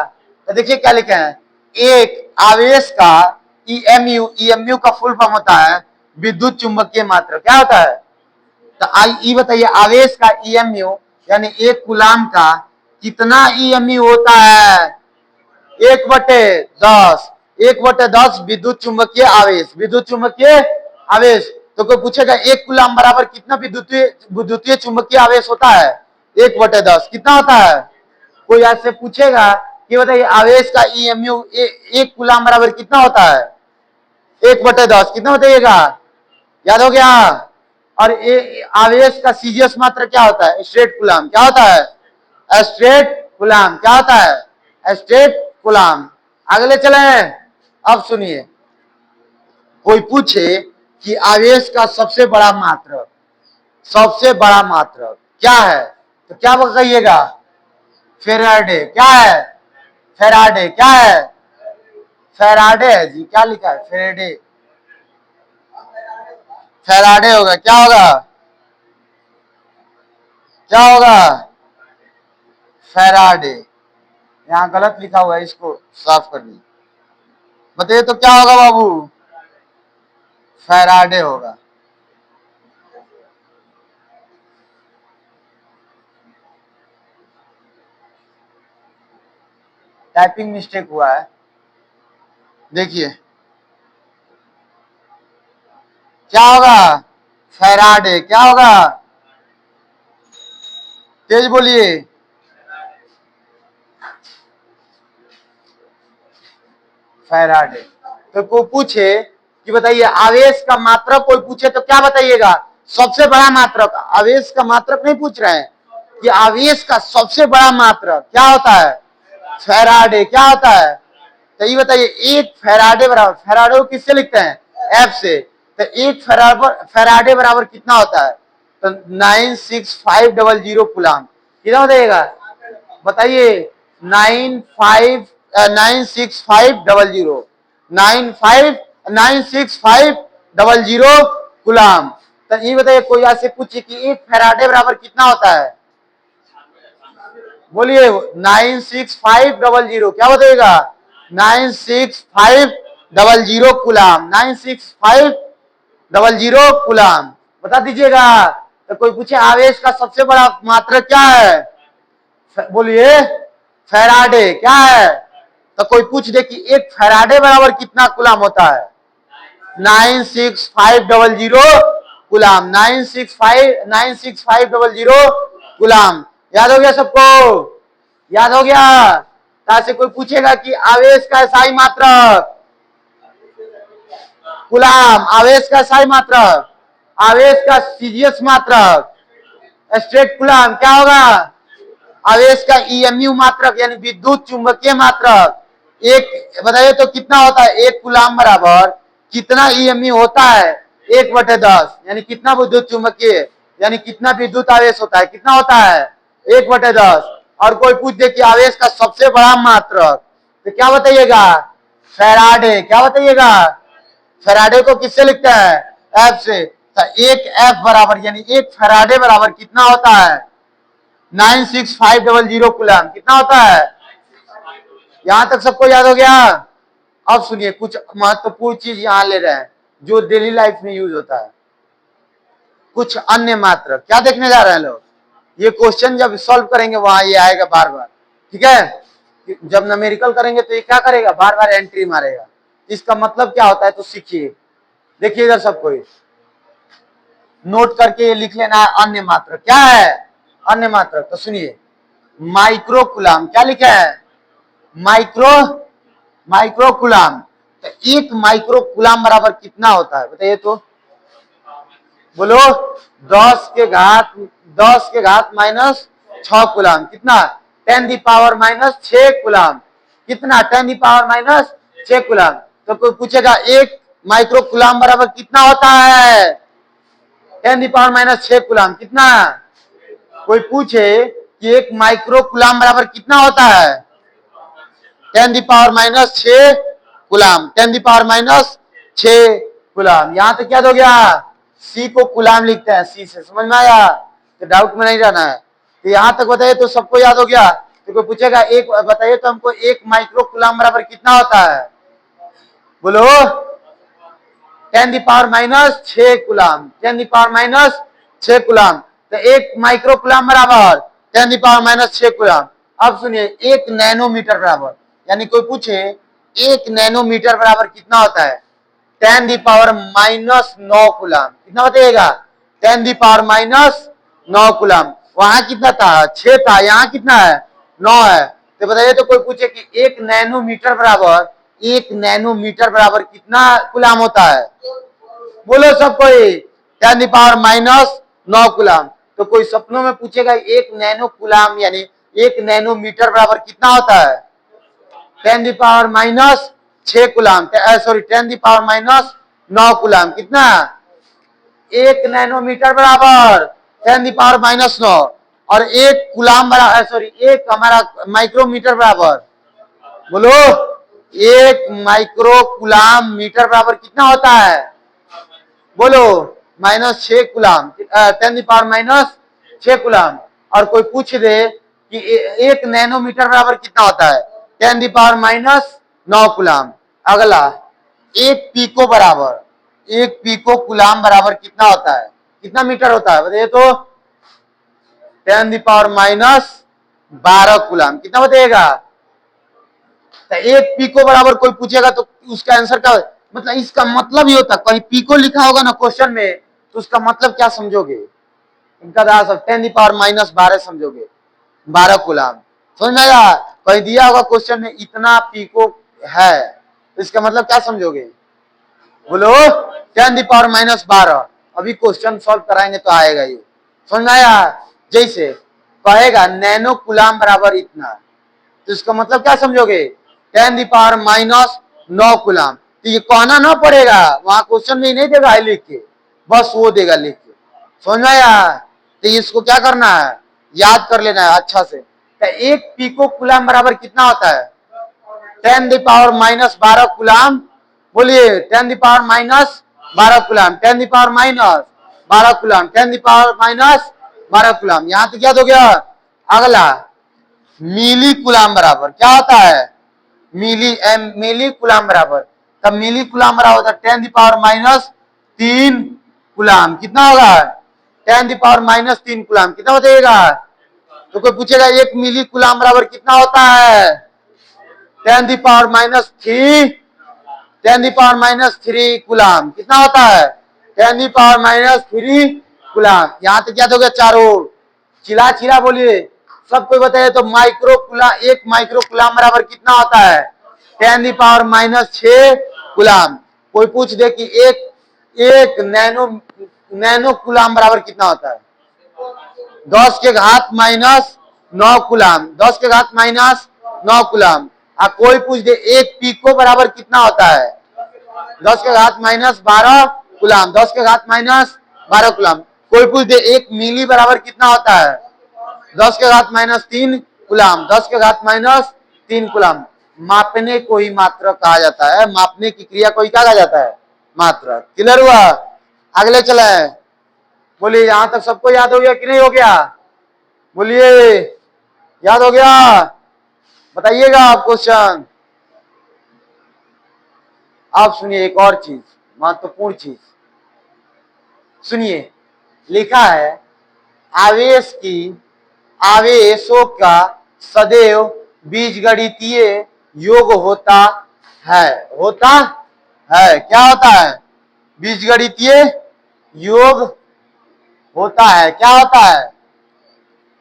तो देखिए क्या लिखा है, एक आवेश का ईएमयू का फुल फॉर्म होता है विद्युत चुंबकीय मात्रक। क्या होता है? तो आई बताइए, आवेश का ईएमयू यानी एक कूलाम का कितना ईएमयू होता है? 1/10। 1/10 विद्युत चुंबकीय आवेश। विद्युत चुंबकीय आवेश। तो कोई पूछेगा एक कूलाम बराबर कितना विद्युतीय चुंबकीय आवेश होता है? 1/10 कितना होता है? कोई ऐसे पूछेगा कि बताइए आवेश का ईएमयू एक कूलाम बराबर कितना होता है? 1/10 कितना बताइएगा? याद हो गया? और आवेश का सीजीएस मात्रा क्या होता है? Straight coulomb. क्या होता है? Straight coulomb. क्या होता है? Straight coulomb. अगले चले। अब सुनिए, कोई पूछे कि आवेश का सबसे बड़ा मात्रक क्या है? तो क्या बताइएगा? फेराडे। क्या है? फेराडे। क्या है? फेराडे है जी। क्या लिखा है? फेराडे। फेराडे होगा। क्या होगा? क्या होगा? फेराडे। यहां गलत लिखा हुआ है, इसको साफ करनी। बताइए तो क्या होगा बाबू? फेराडे होगा। टाइपिंग मिस्टेक हुआ है, देखिए। क्या होगा? फेराडे। क्या होगा? तेज बोलिए। फेराडे। तो कोई पूछे कि बताइए आवेश का मात्रक, कोई पूछे तो क्या बताइएगा? सबसे बड़ा मात्रक। आवेश का मात्रक नहीं पूछ रहे हैं कि आवेश का सबसे बड़ा मात्रक क्या होता है? फेराडे। क्या होता है? तो ये बताइए, एक फेराडे बराबर, फेराडे को किससे लिखते हैं? एफ से। तो एक फेराडे बराबर कितना होता है? तो 96500 कूलाम। कितना बताइएगा? बताइए। 96500 96500 कूलाम। तो ये बताइए, कोई ऐसे पूछे कि एक फेराडे बराबर कितना होता है? बोलिए। 96500। क्या बताइएगा? 96500 कूलाम। 96500 कूलाम। बता दीजिएगा। तो कोई पूछे आवेश का सबसे बड़ा मात्रक क्या है? बोलिए। फेराडे। क्या है? तो कोई पूछ दे कि एक फेराडे बराबर कितना कूलाम होता है? 96500 कूलाम। 96500 कूलाम। याद हो गया सबको? याद हो गया? ताकि कोई पूछेगा कि आवेश का SI मात्रक कूलाम। आवेश का SI मात्रक, आवेश का सीजीएस मात्रक स्ट्रेट कूलाम। क्या होगा? आवेश का ईएमयू मात्रक यानी विद्युत चुंबकीय मात्रक एक। बताइए तो कितना होता है? एक कूलाम बराबर कितना ईएमयू होता है? 1/10 यानी कितना विद्युत चुंबकीय यानी कितना विद्युत आवेश होता है? कितना होता है? 1/10। और कोई पूछ दे कि आवेश का सबसे बड़ा मात्रक, तो क्या बताइएगा? फेराडे। क्या बताइएगा? फेराडे को किससे लिखते हैं? एफ से। तो एक एफ बराबर यानी एक फेराडे बराबर कितना होता है? 96500 कूलाम। कितना होता है? यहां तक सबको याद हो गया? अब सुनिए, कुछ महत्वपूर्ण चीज यहां ले रहे हैं जो डेली लाइफ में यूज होता है। कुछ अन्य मात्रक क्या देखने जा रहे हैं लोग? ये क्वेश्चन जब सॉल्व करेंगे वहां ये आएगा बार बार। ठीक है? जब न्यूमेरिकल करेंगे तो ये क्या करेगा? बार बार एंट्री मारेगा। इसका मतलब क्या होता है तो सीखिए। देखिए इधर सब कोई नोट करके लिख लेना है। अन्य मात्रक क्या है? अन्य मात्रक तो सुनिए, माइक्रो कूलाम। क्या लिखा है? Micro coulomb. तो एक माइक्रो कूलाम बराबर कितना होता है बताइए तो? बोलो। 10 के घात -6 कूलाम। कितना? 10⁻⁻6 कूलाम। कितना? 10⁻⁻6 कूलाम। तो कोई पूछेगा एक माइक्रो कूलाम बराबर कितना होता है? 10⁻⁻6 कूलाम। कितना? कोई पूछे कि एक माइक्रो कूलाम बराबर कितना होता है? 10⁻⁻6 कूलाम। 10⁻⁻6 कूलाम। यहां तक याद हो गया? सी को कूलाम लिखते हैं सी से। समझ में आया? तो डाउट में नहीं रहना है। तो यहां तक बताइए तो सबको याद हो गया तो कोई पूछेगा एक बताइए तो हमको 1 माइक्रो कूलम बराबर कितना होता है? बोलो 10⁻⁻6 कूलम, 10⁻⁻6 कूलम। तो 1 माइक्रो कूलम बराबर 10⁻⁻6 कूलम। अब सुनिए 1 नैनोमीटर बराबर, यानी कोई पूछे 1 नैनोमीटर बराबर कितना होता है? 10⁻⁻9 कूलम। कितना बताइएगा? 10⁻⁻9 कूलम। वहां कितना था? 6 था, यहाँ कितना है? 9 है। तो बताइए तो कोई पूछे कि 1 नैनोमीटर बराबर, 1 नैनोमीटर बराबर कितना कूलम होता है? बोलो सब कोई 10⁻⁻9 कूलम। तो कोई सपनों में पूछेगा 1 नैनो कूलम यानी 1 नैनोमीटर बराबर कितना होता है? 10⁻⁻6 कूलम, सॉरी 10⁻⁻9 कूलम। कितना? 1 नैनोमीटर बराबर 10⁻⁻9 और 1 कूलम बराबर, सॉरी 1 हमारा माइक्रोमीटर बराबर, बोलो 1 माइक्रो कूलम मीटर बराबर कितना होता है? बोलो -6 कूलम, 10⁻⁻6 कूलम। और कोई पूछ दे कि 1 नैनोमीटर बराबर कितना होता है? 10⁻⁻9 कूलम। अगला 1 पीको बराबर, 1 पीको कूलम बराबर कितना होता है? कितना मीटर होता है बताइए तो? 10⁻12 कूलम। कितना बताइएगा? तो 1 पीको बराबर कोई पूछेगा तो उसका आंसर क्या? मतलब इसका मतलब ये होता है, कहीं पीको लिखा होगा ना क्वेश्चन में तो उसका मतलब क्या समझोगे? इनका 10⁻12 समझोगे, 12 कूलम। समझ में आया? कहीं दिया होगा क्वेश्चन में इतना पीको है तो इसका मतलब क्या समझोगे? बोलो 10⁻12। अभी क्वेश्चन सॉल्व कराएंगे तो आएगा ये। समझ में आया? जैसे कहेगा नैनो कूलम बराबर इतना, तो इसका मतलब क्या समझोगे? 10⁻⁻9 कूलम। तो ये कहना ना पड़ेगा, वहां क्वेश्चन में ही नहीं देगा लिख के, बस वो देगा लिख के। समझ में आया? तो इसको क्या करना है? याद कर लेना है अच्छा से। तो 1 पीको कूलम बराबर कितना होता है? 10⁻12 कूलम। बोलिए 10⁻12 कूलम, 10⁻12 कूलम, 10⁻12 कूलम। यहां तक याद हो गया? अगला मिली कूलम बराबर क्या होता है? मिली कूलम बराबर, तब मिली कूलम बराबर होता है 10⁻³ कूलम। कितना होगा? 10⁻³ कूलम। कितना बताइएगा? तो कोई पूछेगा 1 मिली कूलम बराबर कितना होता है? 10⁻³ 10⁻³ कूलम। कितना होता है? 10⁻³ कूलम। यहां तक क्या हो गया? चारों चिल्ला चिल्ला बोलिए, सब कोई बताइए तो माइक्रो कूलम, 1 माइक्रो कूलम बराबर कितना होता है? 10⁻6 कूलम। कोई पूछ दे कि एक नैनो कूलम बराबर कितना होता है? 10⁻⁻9 कूलम, 10⁻⁻9 कूलम। कोई पूछ दे 1 पीको बराबर कितना होता है? 10⁻12 कूलम, 10⁻12 कूलम। कोई पूछ दे 1 मिली बराबर कितना होता है? 10⁻³ कूलम, 10⁻³ कूलम। मापने को ही मात्रक कहा जाता है, मापने की क्रिया को ही क्या कहा जाता है? मात्रक। क्लियर हुआ? अगले चले, बोलिए यहां तक सबको याद हो गया कि नहीं हो गया? बोलिए याद हो गया? बताइएगा आप क्वेश्चन। आप सुनिए एक और चीज, महत्वपूर्ण चीज सुनिए। लिखा है आवेशों का सदैव बीजगणितीय योग होता है। होता है, क्या होता है? बीजगणितीय योग होता है। क्या होता है?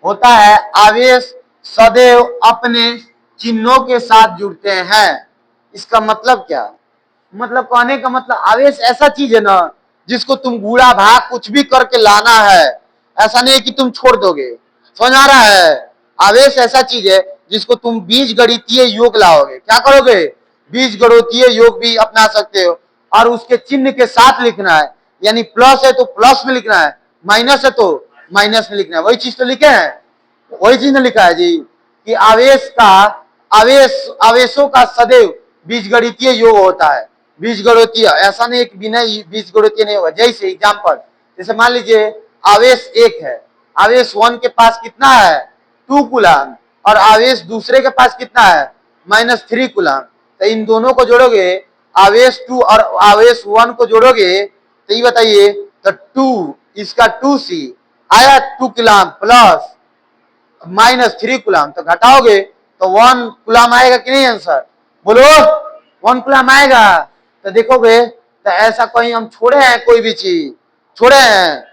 होता है। आवेश सदैव अपने चिन्हों के साथ जुड़ते हैं। इसका मतलब क्या? मतलब कहने का मतलब आवेश ऐसा चीज है ना जिसको तुम गुणा भाग कुछ भी करके लाना है, ऐसा नहीं है कि तुम छोड़ दोगे। समझ आ रहा है? आवेश ऐसा चीज है जिसको तुम बीज गणितीय योग लाओगे। क्या करोगे? बीज गणितीय योग भी अपना सकते हो और उसके चिन्ह के साथ लिखना है। यानी प्लस है तो प्लस में लिखना है, माइनस है तो माइनस में लिखना है। वही चीज तो लिखे हैं, वही चीज ने लिखा है जी कि आवेशों का सदैव बीजगणितीय योग होता है। बीजगणितीय ऐसा नहीं कि बिना बीजगणितीय नहीं होगा। जैसे एग्जांपल, जैसे मान लीजिए आवेश 1 है, आवेश 1 के पास कितना है? 2 कूलम। और आवेश दूसरे के पास कितना है, -3 कूलम। तो इन दोनों को जोड़ोगे, आवेश 2 और आवेश 1 को जोड़ोगे तो ये बताइए, तो 2 इसका 2c आया 2 कूलम प्लस -3 कूलम, तो घटाओगे तो 1 कूलम आएगा कि नहीं आंसर, बोलो 1 कूलम आएगा। तो देखोगे तो ऐसा कहीं हम छोड़े हैं, कोई भी चीज छोड़े हैं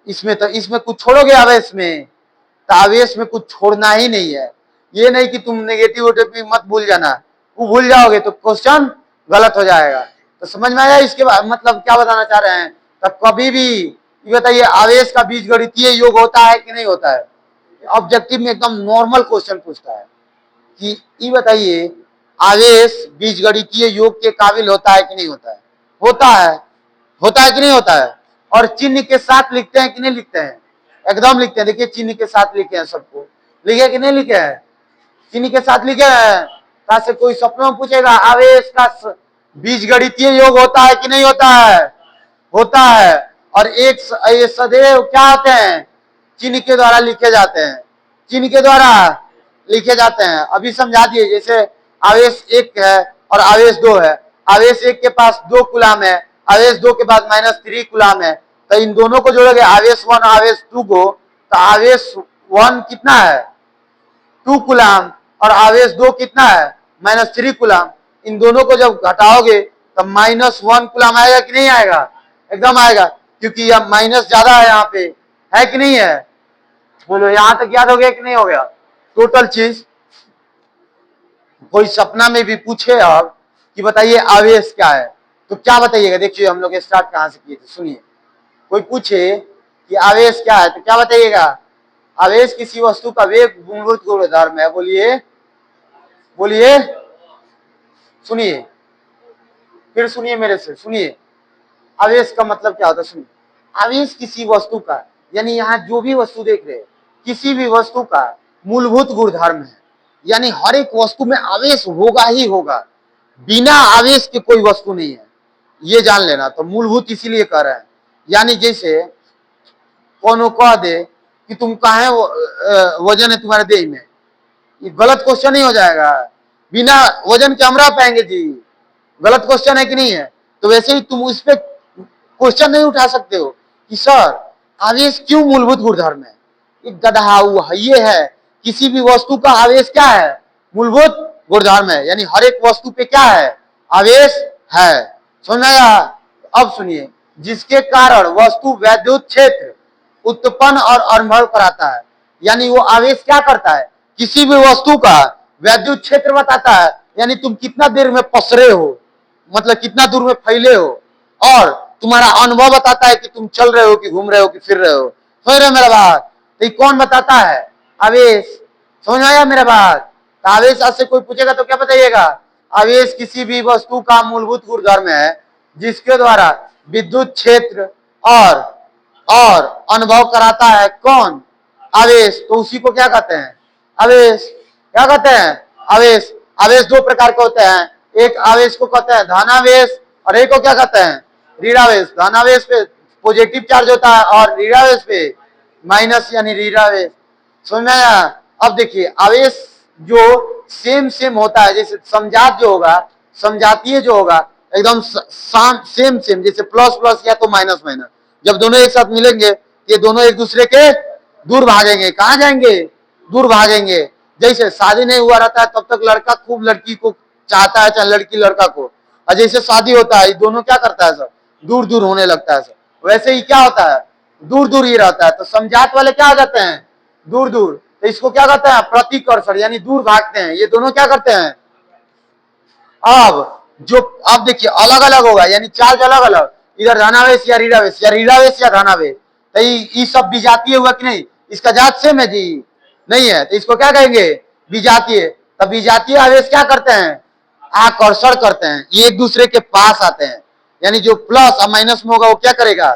इसमें, तो इसमें कुछ छोड़ोगे आवेश में, तो आवेश में कुछ छोड़ना ही नहीं है। ये नहीं कि तुम नेगेटिव मत भूल जाना, वो भूल जाओगे तो क्वेश्चन गलत हो जाएगा। तो समझ में आया इसके बाद मतलब क्या बताना चाह रहे हैं। तब कभी भी ये बताइए, आवेश का बीजगणितीय योग होता है कि नहीं होता है, ऑब्जेक्टिव में एकदम नॉर्मल क्वेश्चन पूछता है कि ये बताइए, आवेश बीजगणितीय योग के काबिल होता है कि नहीं होता है, होता है, होता है कि नहीं होता है। और चिन्ह के साथ लिखते हैं कि नहीं लिखते हैं, एकदम लिखते हैं। देखिए चिन्ह के साथ लिखे हैं, सबको लिखे कि नहीं लिखे हैं, चिन्ह के साथ लिखे हैं। कहा से कोई सपनों में पूछेगा आवेश का बीजगणितीय योग होता है कि नहीं होता है, होता है। और एक सदैव क्या होते हैं, चिन्ह के द्वारा लिखे जाते हैं, चिन्ह के द्वारा लिखे जाते हैं। अभी समझा दिए, जैसे आवेश 1 है और आवेश 2 है, आवेश 1 के पास 2 कूलम है, आवेश 2 के पास -3 कूलम है। तो इन दोनों को जोड़ोगे, आवेश 1 और आवेश 2 को, तो आवेश 1 कितना है 2 कूलम और आवेश 2 कितना है -3 कूलम। इन दोनों को जब घटाओगे तो -1 कूलम आएगा कि नहीं आएगा, एकदम आएगा, क्योंकि यह माइनस ज्यादा है यहाँ पे, है कि नहीं है, बोलो यहां तक याद हो गया कि नहीं हो गया टोटल चीज। कोई सपना में भी पूछे अब कि बताइए आवेश क्या है, तो क्या बताइएगा। देखिए हम लोग स्टार्ट कहां से किए थे, सुनिए। कोई पूछे कि आवेश क्या है तो क्या बताइएगा, आवेश किसी वस्तु का वेग मूलभूत गुणधर्म है। बोलिए बोलिए, सुनिए, फिर सुनिए मेरे से, सुनिए। आवेश का मतलब क्या होता है, सुनिए। आवेश किसी वस्तु का, यानी यहाँ जो भी वस्तु देख रहे हैं, किसी भी वस्तु का मूलभूत गुणधर्म है, यानी हर एक वस्तु में आवेश होगा ही होगा, बिना आवेश के कोई वस्तु नहीं है, ये जान लेना। तो मूलभूत इसीलिए कह रहे हैं, यानी जैसे कौन कह दे कि तुम कहाँ वजन है तुम्हारे देह में, ये गलत क्वेश्चन नहीं हो जाएगा, बिना वजन के हम रह पाएंगे जी, गलत क्वेश्चन है कि नहीं है। तो वैसे ही तुम उस पर क्वेश्चन नहीं उठा सकते हो कि सर आवेश क्यों मूलभूत गुणधर्म है, एक गधा ये है, किसी भी वस्तु का आवेश क्या है, मूलभूत गुणधर्म है, यानी हर एक वस्तु पे क्या है, आवेश है। समझ में आया। अब सुनिए, जिसके कारण वस्तु वैद्युत क्षेत्र उत्पन्न और अनुभव कराता है, यानी वो आवेश क्या करता है, किसी भी वस्तु का वैद्युत क्षेत्र बताता है, यानी तुम कितना देर में पसरे हो, मतलब कितना दूर में फैले हो, और तुम्हारा अनुभव बताता है कि तुम चल रहे हो कि घूम रहे हो कि फिर रहे हो। समझ रहे हो मेरा बात, तो ये कौन बताता है, आवेश। समझ आया मेरा बात। तो आवेश आज से कोई पूछेगा तो क्या बताइएगा, आवेश किसी भी वस्तु का मूलभूत गुणधर्म है जिसके द्वारा विद्युत क्षेत्र और अनुभव कराता है, कौन, आवेश। तो उसी को क्या कहते हैं, आवेश। क्या कहते हैं, आवेश। आवेश दो प्रकार के होते हैं, एक आवेश को कहते हैं धनावेश और एक को क्या कहते हैं, ऋणावेश। धनावेश पे पॉजिटिव चार्ज होता है और ऋणावेश पे माइनस यानी ऋणावेश। समझ में आया। अब देखिए आवेश जो सेम होता है, जैसे समजात जो होगा, समजातीय जो होगा एकदम सेम जैसे प्लस प्लस या तो माइनस माइनस, जब दोनों एक साथ मिलेंगे ये दोनों एक दूसरे के दूर भागेंगे। कहां जाएंगे, दूर भागेंगे। जैसे शादी नहीं हुआ रहता है तब तक लड़का खूब लड़की को चाहता है, चाहे लड़की लड़का को, और जैसे शादी होता है दोनों क्या करता है सर, दूर दूर होने लगता है सर। वैसे ही क्या होता है, दूर दूर ही रहता है। तो समजात वाले क्या हो जाते हैं, दूर दूर। तो इसको क्या कहते हैं, प्रतिकर्षण, यानी दूर भागते हैं। ये दोनों क्या करते हैं, अब देखिए अलग अलग होगा, यानी चार्ज अलग अलग, इधर धनावेश या ऋणावेश या ऋणावेश या धनावेश। तो ये सब विजातीय हुआ कि नहीं, इसका जात सेम है जी, नहीं है, तो इसको क्या कहेंगे, विजातीय। तब विजातीय आवेश क्या करते हैं, आकर्षण करते हैं, ये एक दूसरे के पास आते हैं, यानी जो प्लस और माइनस में होगा वो क्या करेगा,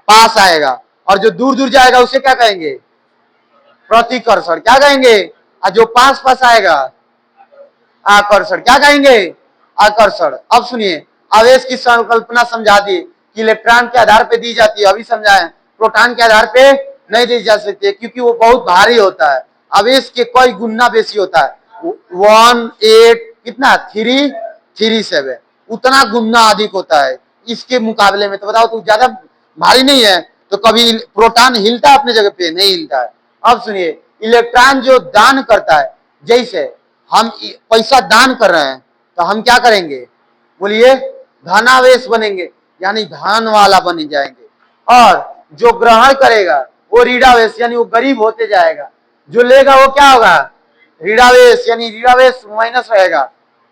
पास आएगा, और जो दूर दूर जाएगा उसे क्या कहेंगे, प्रतिकर्षण। क्या कहेंगे, और जो पास पास आएगा आकर्षण। क्या कहेंगे, आकर्षण। अब सुनिए, आवेश की संकल्पना समझा दी कि इलेक्ट्रॉन के आधार पे दी जाती है, अभी समझाएं। प्रोटॉन के आधार पे नहीं दी जा सकती है क्योंकि वो बहुत भारी होता है, आवेश के कई गुना बेसी होता है, 1 8 कितना 3 3 7 उतना गुना अधिक होता है इसके मुकाबले में। तो बताओ तो ज्यादा भारी नहीं है तो कभी प्रोटॉन हिलता है अपने जगह पे? नहीं हिलता है। अब सुनिए, इलेक्ट्रॉन जो दान करता है, जैसे हम पैसा दान कर रहे हैं तो हम क्या करेंगे? बोलिए, धनावेश बनेंगे, यानी धन वाला बन जाएंगे। और जो ग्रहण करेगा वो ऋणावेश, यानी वो गरीब होते जाएगा। जो लेगा वो क्या होगा? ऋणावेश, यानी ऋणावेश माइनस रहेगा,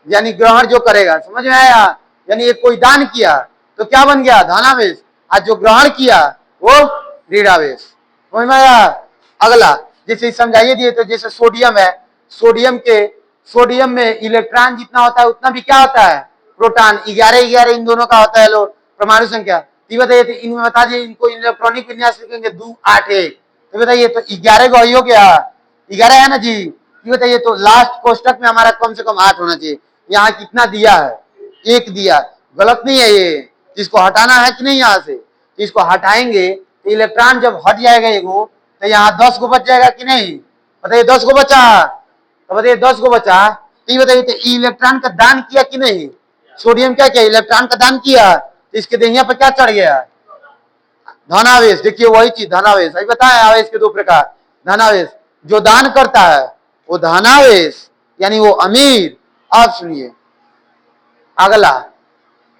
यानी ग्रहण जो करेगा। समझ में आया? यानी ये कोई दान किया तो क्या बन गया? धनावेश। आज जो ग्रहण किया वो ऋणावेश। समझ में आया? अगला जैसे समझाइए दिए तो जैसे सोडियम है, सोडियम में इलेक्ट्रॉन जितना होता है उतना भी क्या होता है? प्रोटॉन। 11 11 इन दोनों का होता है लो परमाणु संख्या। तो बताइए, तो इनमें बता दिए, इनको इलेक्ट्रॉनिक विन्यास लिखेंगे 2 8 1। तो बताइए, तो 11 को हो गया, 11 है ना जी। ये बताइए, तो लास्ट कोष्टक में हमारा कम से कम 8 होना चाहिए। यहाँ कितना दिया है? 1 दिया। गलत नहीं है ये, इसको हटाना है कि नहीं? यहाँ से इसको हटाएंगे तो इलेक्ट्रॉन जब हट जाएगा एगो, तो यहाँ 10 को बच जाएगा कि नहीं? बताइए, 10 को बचा। तो बताइए 10 को बचा, तो ये बताइए, तो इलेक्ट्रॉन का दान किया कि नहीं? सोडियम क्या किया? इलेक्ट्रॉन का दान किया। तो इसके देहिया पर क्या चढ़ गया? धनावेश। देखिए वही चीज, धनावेश। अभी बताया आवेश के 2 प्रकार। धनावेश जो दान करता है वो धनावेश, यानी वो अमीर। अब सुनिए अगला,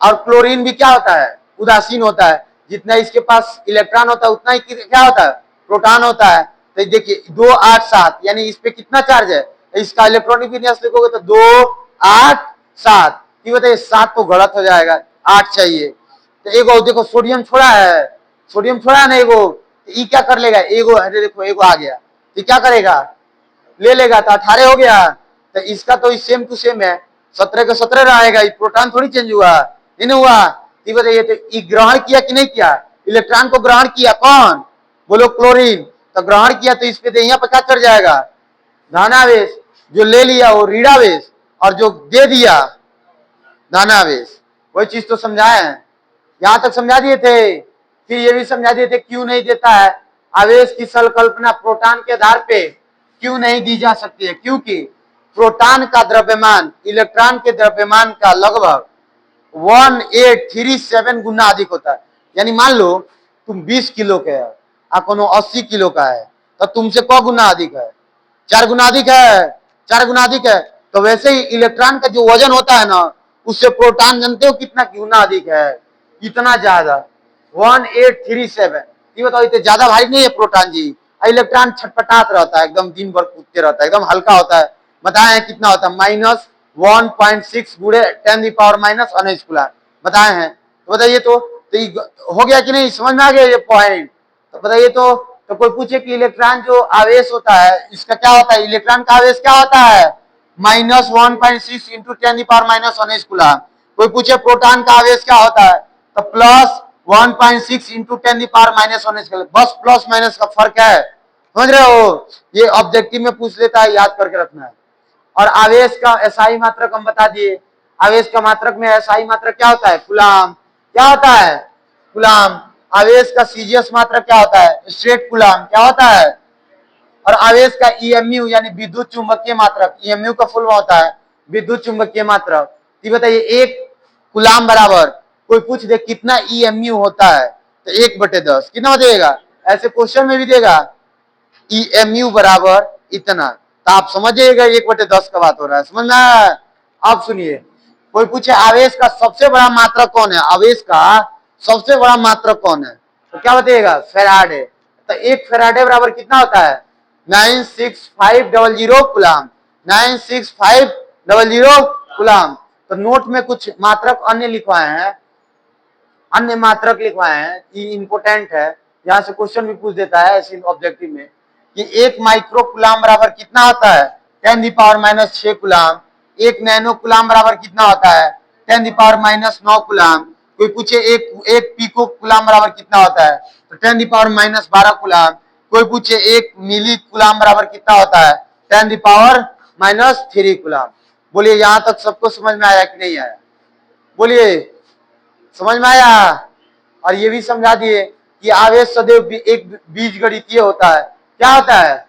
और क्लोरीन भी क्या होता है? उदासीन होता है। जितना इसके पास इलेक्ट्रॉन होता है उतना ही क्या होता है? प्रोटॉन होता है। तो देखिए 2 8 7, यानी इस पे कितना चार्ज है? इसका इलेक्ट्रॉनिक विन्यास लिखोगे तो 2 8 7। ये बताइए 7 तो गलत हो जाएगा, 8 चाहिए। तो एगो देखो सोडियम छोड़ा है, सोडियम छोड़ा है ना एगो, ये क्या कर लेगा? एगो देखो एगो आ गया, ये क्या करेगा? ले लेगा, तो 18 हो गया। तो इसका तो सेम टू सेम है, 17 का 17 रहेगा। प्रोटॉन थोड़ी चेंज हुआ, नहीं हुआ। ये बताइए, तो ये ग्रहण किया कि नहीं किया? इलेक्ट्रॉन को ग्रहण किया कौन? बोलो क्लोरीन। तो ग्रहण किया तो इस पे यहाँ पर क्या चढ़ जाएगा? धनावेश। जो ले लिया वो ऋणावेश, और जो दे दिया धनावेश। वही चीज तो समझाए हैं, यहां तक समझा दिए थे। फिर ये भी समझा दिए थे क्यों नहीं देता है आवेश की संकल्पना प्रोटॉन के आधार पे क्यों नहीं दी जा सकती है? क्योंकि प्रोटॉन का द्रव्यमान इलेक्ट्रॉन के द्रव्यमान का लगभग 1837 गुना अधिक होता है। यानी मान लो तुम 20 किलो के है और कोनो 80 किलो का है, तो तुमसे क गुना अधिक है? 4 गुना अधिक है, 4 गुना अधिक है। तो वैसे ही इलेक्ट्रॉन का जो वजन होता है ना, उससे प्रोटॉन जानते हो कितना गुना अधिक है? इतना ज्यादा, 1837। ये बताओ, इतने ज्यादा भारी नहीं है प्रोटॉन जी। इलेक्ट्रॉन छटपटात रहता है, एकदम दिन भर कूदते रहता है, एकदम हल्का होता है। बताए हैं कितना होता है? -1.6 गुणे 10⁻⁻⁰ कूलम बताए हैं। तो बताइए, तो हो गया कि नहीं? समझ में आ गया ये पॉइंट? तो बताइए, तो कोई पूछे कि इलेक्ट्रॉन जो आवेश होता है इसका क्या होता है? इलेक्ट्रॉन का आवेश क्या होता है? -1.6 इंटू 10⁻⁻⁰ कूलम। कोई पूछे प्रोटॉन का आवेश क्या होता है? तो +1.6 इंटू 10⁻⁻⁰ कूलम। बस प्लस माइनस का फर्क है, समझ रहे हो? ये ऑब्जेक्टिव में पूछ लेता है, याद करके रखना है। और आवेश का एसआई मात्रक हम बता दिए। आवेश का मात्रक में एसआई मात्रक क्या होता है? कूलम। क्या होता है? कूलम। आवेश का सीजीएस मात्रक क्या होता है? Straight coulomb. क्या होता है? और आवेश का ईएमयू यानी विद्युत चुंबकीय मात्रक, ईएमयू का फुल होता है विद्युत चुंबकीय मात्रक। तो बताइए 1 कूलम बराबर, कोई पूछ दे कितना ईएमयू होता है, तो 1/10 कितना हो जाएगा? ऐसे क्वेश्चन में भी देगा ईएमयू बराबर इतना, तो आप समझिएगा 1/10 का बात हो रहा है। समझ में आया? अब सुनिए, कोई पूछे आवेश का सबसे बड़ा मात्रक कौन है? आवेश का सबसे बड़ा मात्रक कौन है? तो क्या बताइएगा? फैराडे। तो 1 फैराडे बराबर कितना होता है? 96500 कूलम। 96500 कूलम। तो नोट में कुछ मात्रक अन्य लिखवाए हैं, अन्य मात्रक लिखवाए हैं, ये इंपोर्टेंट है, यहां से क्वेश्चन भी पूछ देता है ऐसे ऑब्जेक्टिव में कि 1 माइक्रो कूलम बराबर कितना होता है? 10⁻⁻6 कूलम। 1 नैनो कूलम बराबर कितना होता है? 10⁻⁻9 कूलम। कोई पूछे एक पिको कूलम बराबर कितना होता है? तो 10⁻⁻12 कूलम। कोई पूछे 1 मिली कूलम बराबर कितना होता है? 10⁻³ कूलम। बोलिए यहां तक सबको समझ में आया कि नहीं आया? बोलिए समझ में आया? और ये भी समझा दिए कि आवेश सदैव एक बीजगणितीय होता है। क्या होता है?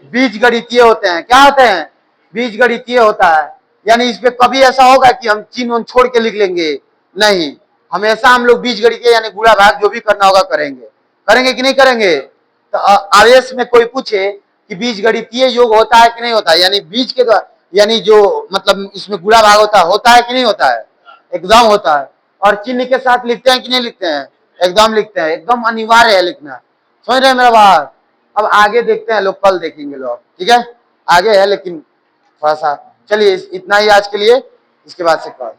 बीज गणितीय होते हैं। क्या होते हैं? बीज गणितीय होता है। यानी इस पे कभी ऐसा होगा कि हम चिन्ह उन छोड़ के लिख लेंगे? नहीं, हमेशा हम लोग बीज गणितीय यानी गुणा भाग जो भी करना होगा करेंगे। करेंगे कि नहीं करेंगे? तो आवेश में कोई पूछे कि बीज गणितीय योग होता है कि नहीं होता है, यानी बीज के द्वारा, यानी जो मतलब इसमें गुणा भाग होता है कि नहीं होता है? एकदम होता है। और चिन्ह के साथ लिखते हैं कि नहीं लिखते हैं? एकदम लिखते हैं, एकदम अनिवार्य है लिखना। समझ रहे हैं मेरा बात? अब आगे देखते हैं लोग, कल देखेंगे लोग, ठीक है? आगे है लेकिन थोड़ा सा, चलिए इतना ही आज के लिए, इसके बाद से कल।